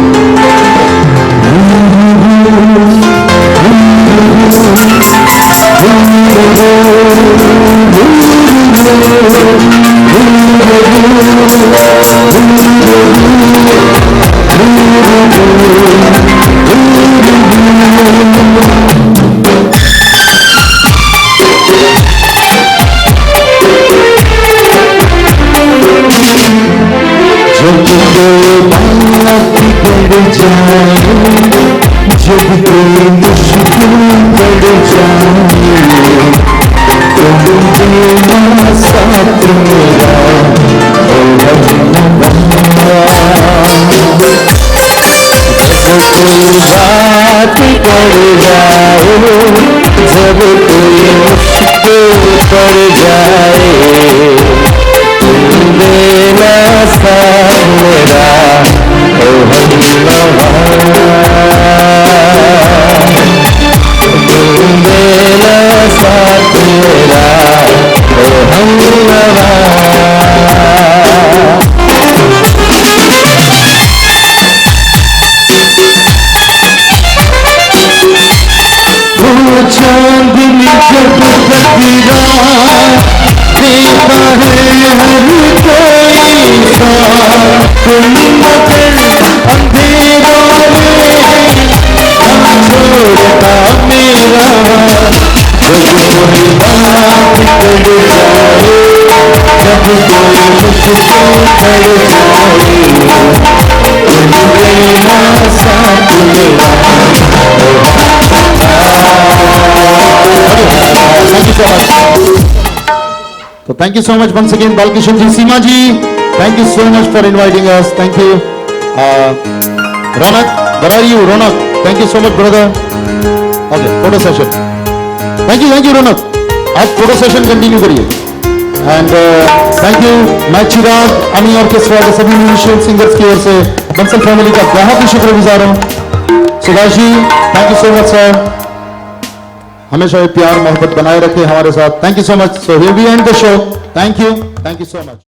So thank you so much once again, Balkishan ji, Seema ji. Thank you so much for inviting us. Thank you. Ronak, where are you, Ronak? Thank you so much, brother. Okay, photo session. Thank you, Ronak. आप photo session continue करिए. And thank you, मैं चिराग, अमी orchestra के सभी musician singers की ओर से Bansal family का बहुत ही शुक्रगुजार हूँ. Subhash ji, thank you so much sir. हमेशा ये प्यार मोहब्बत बनाए रखे हमारे साथ. Thank you so much. So here we end the show. Thank you so much.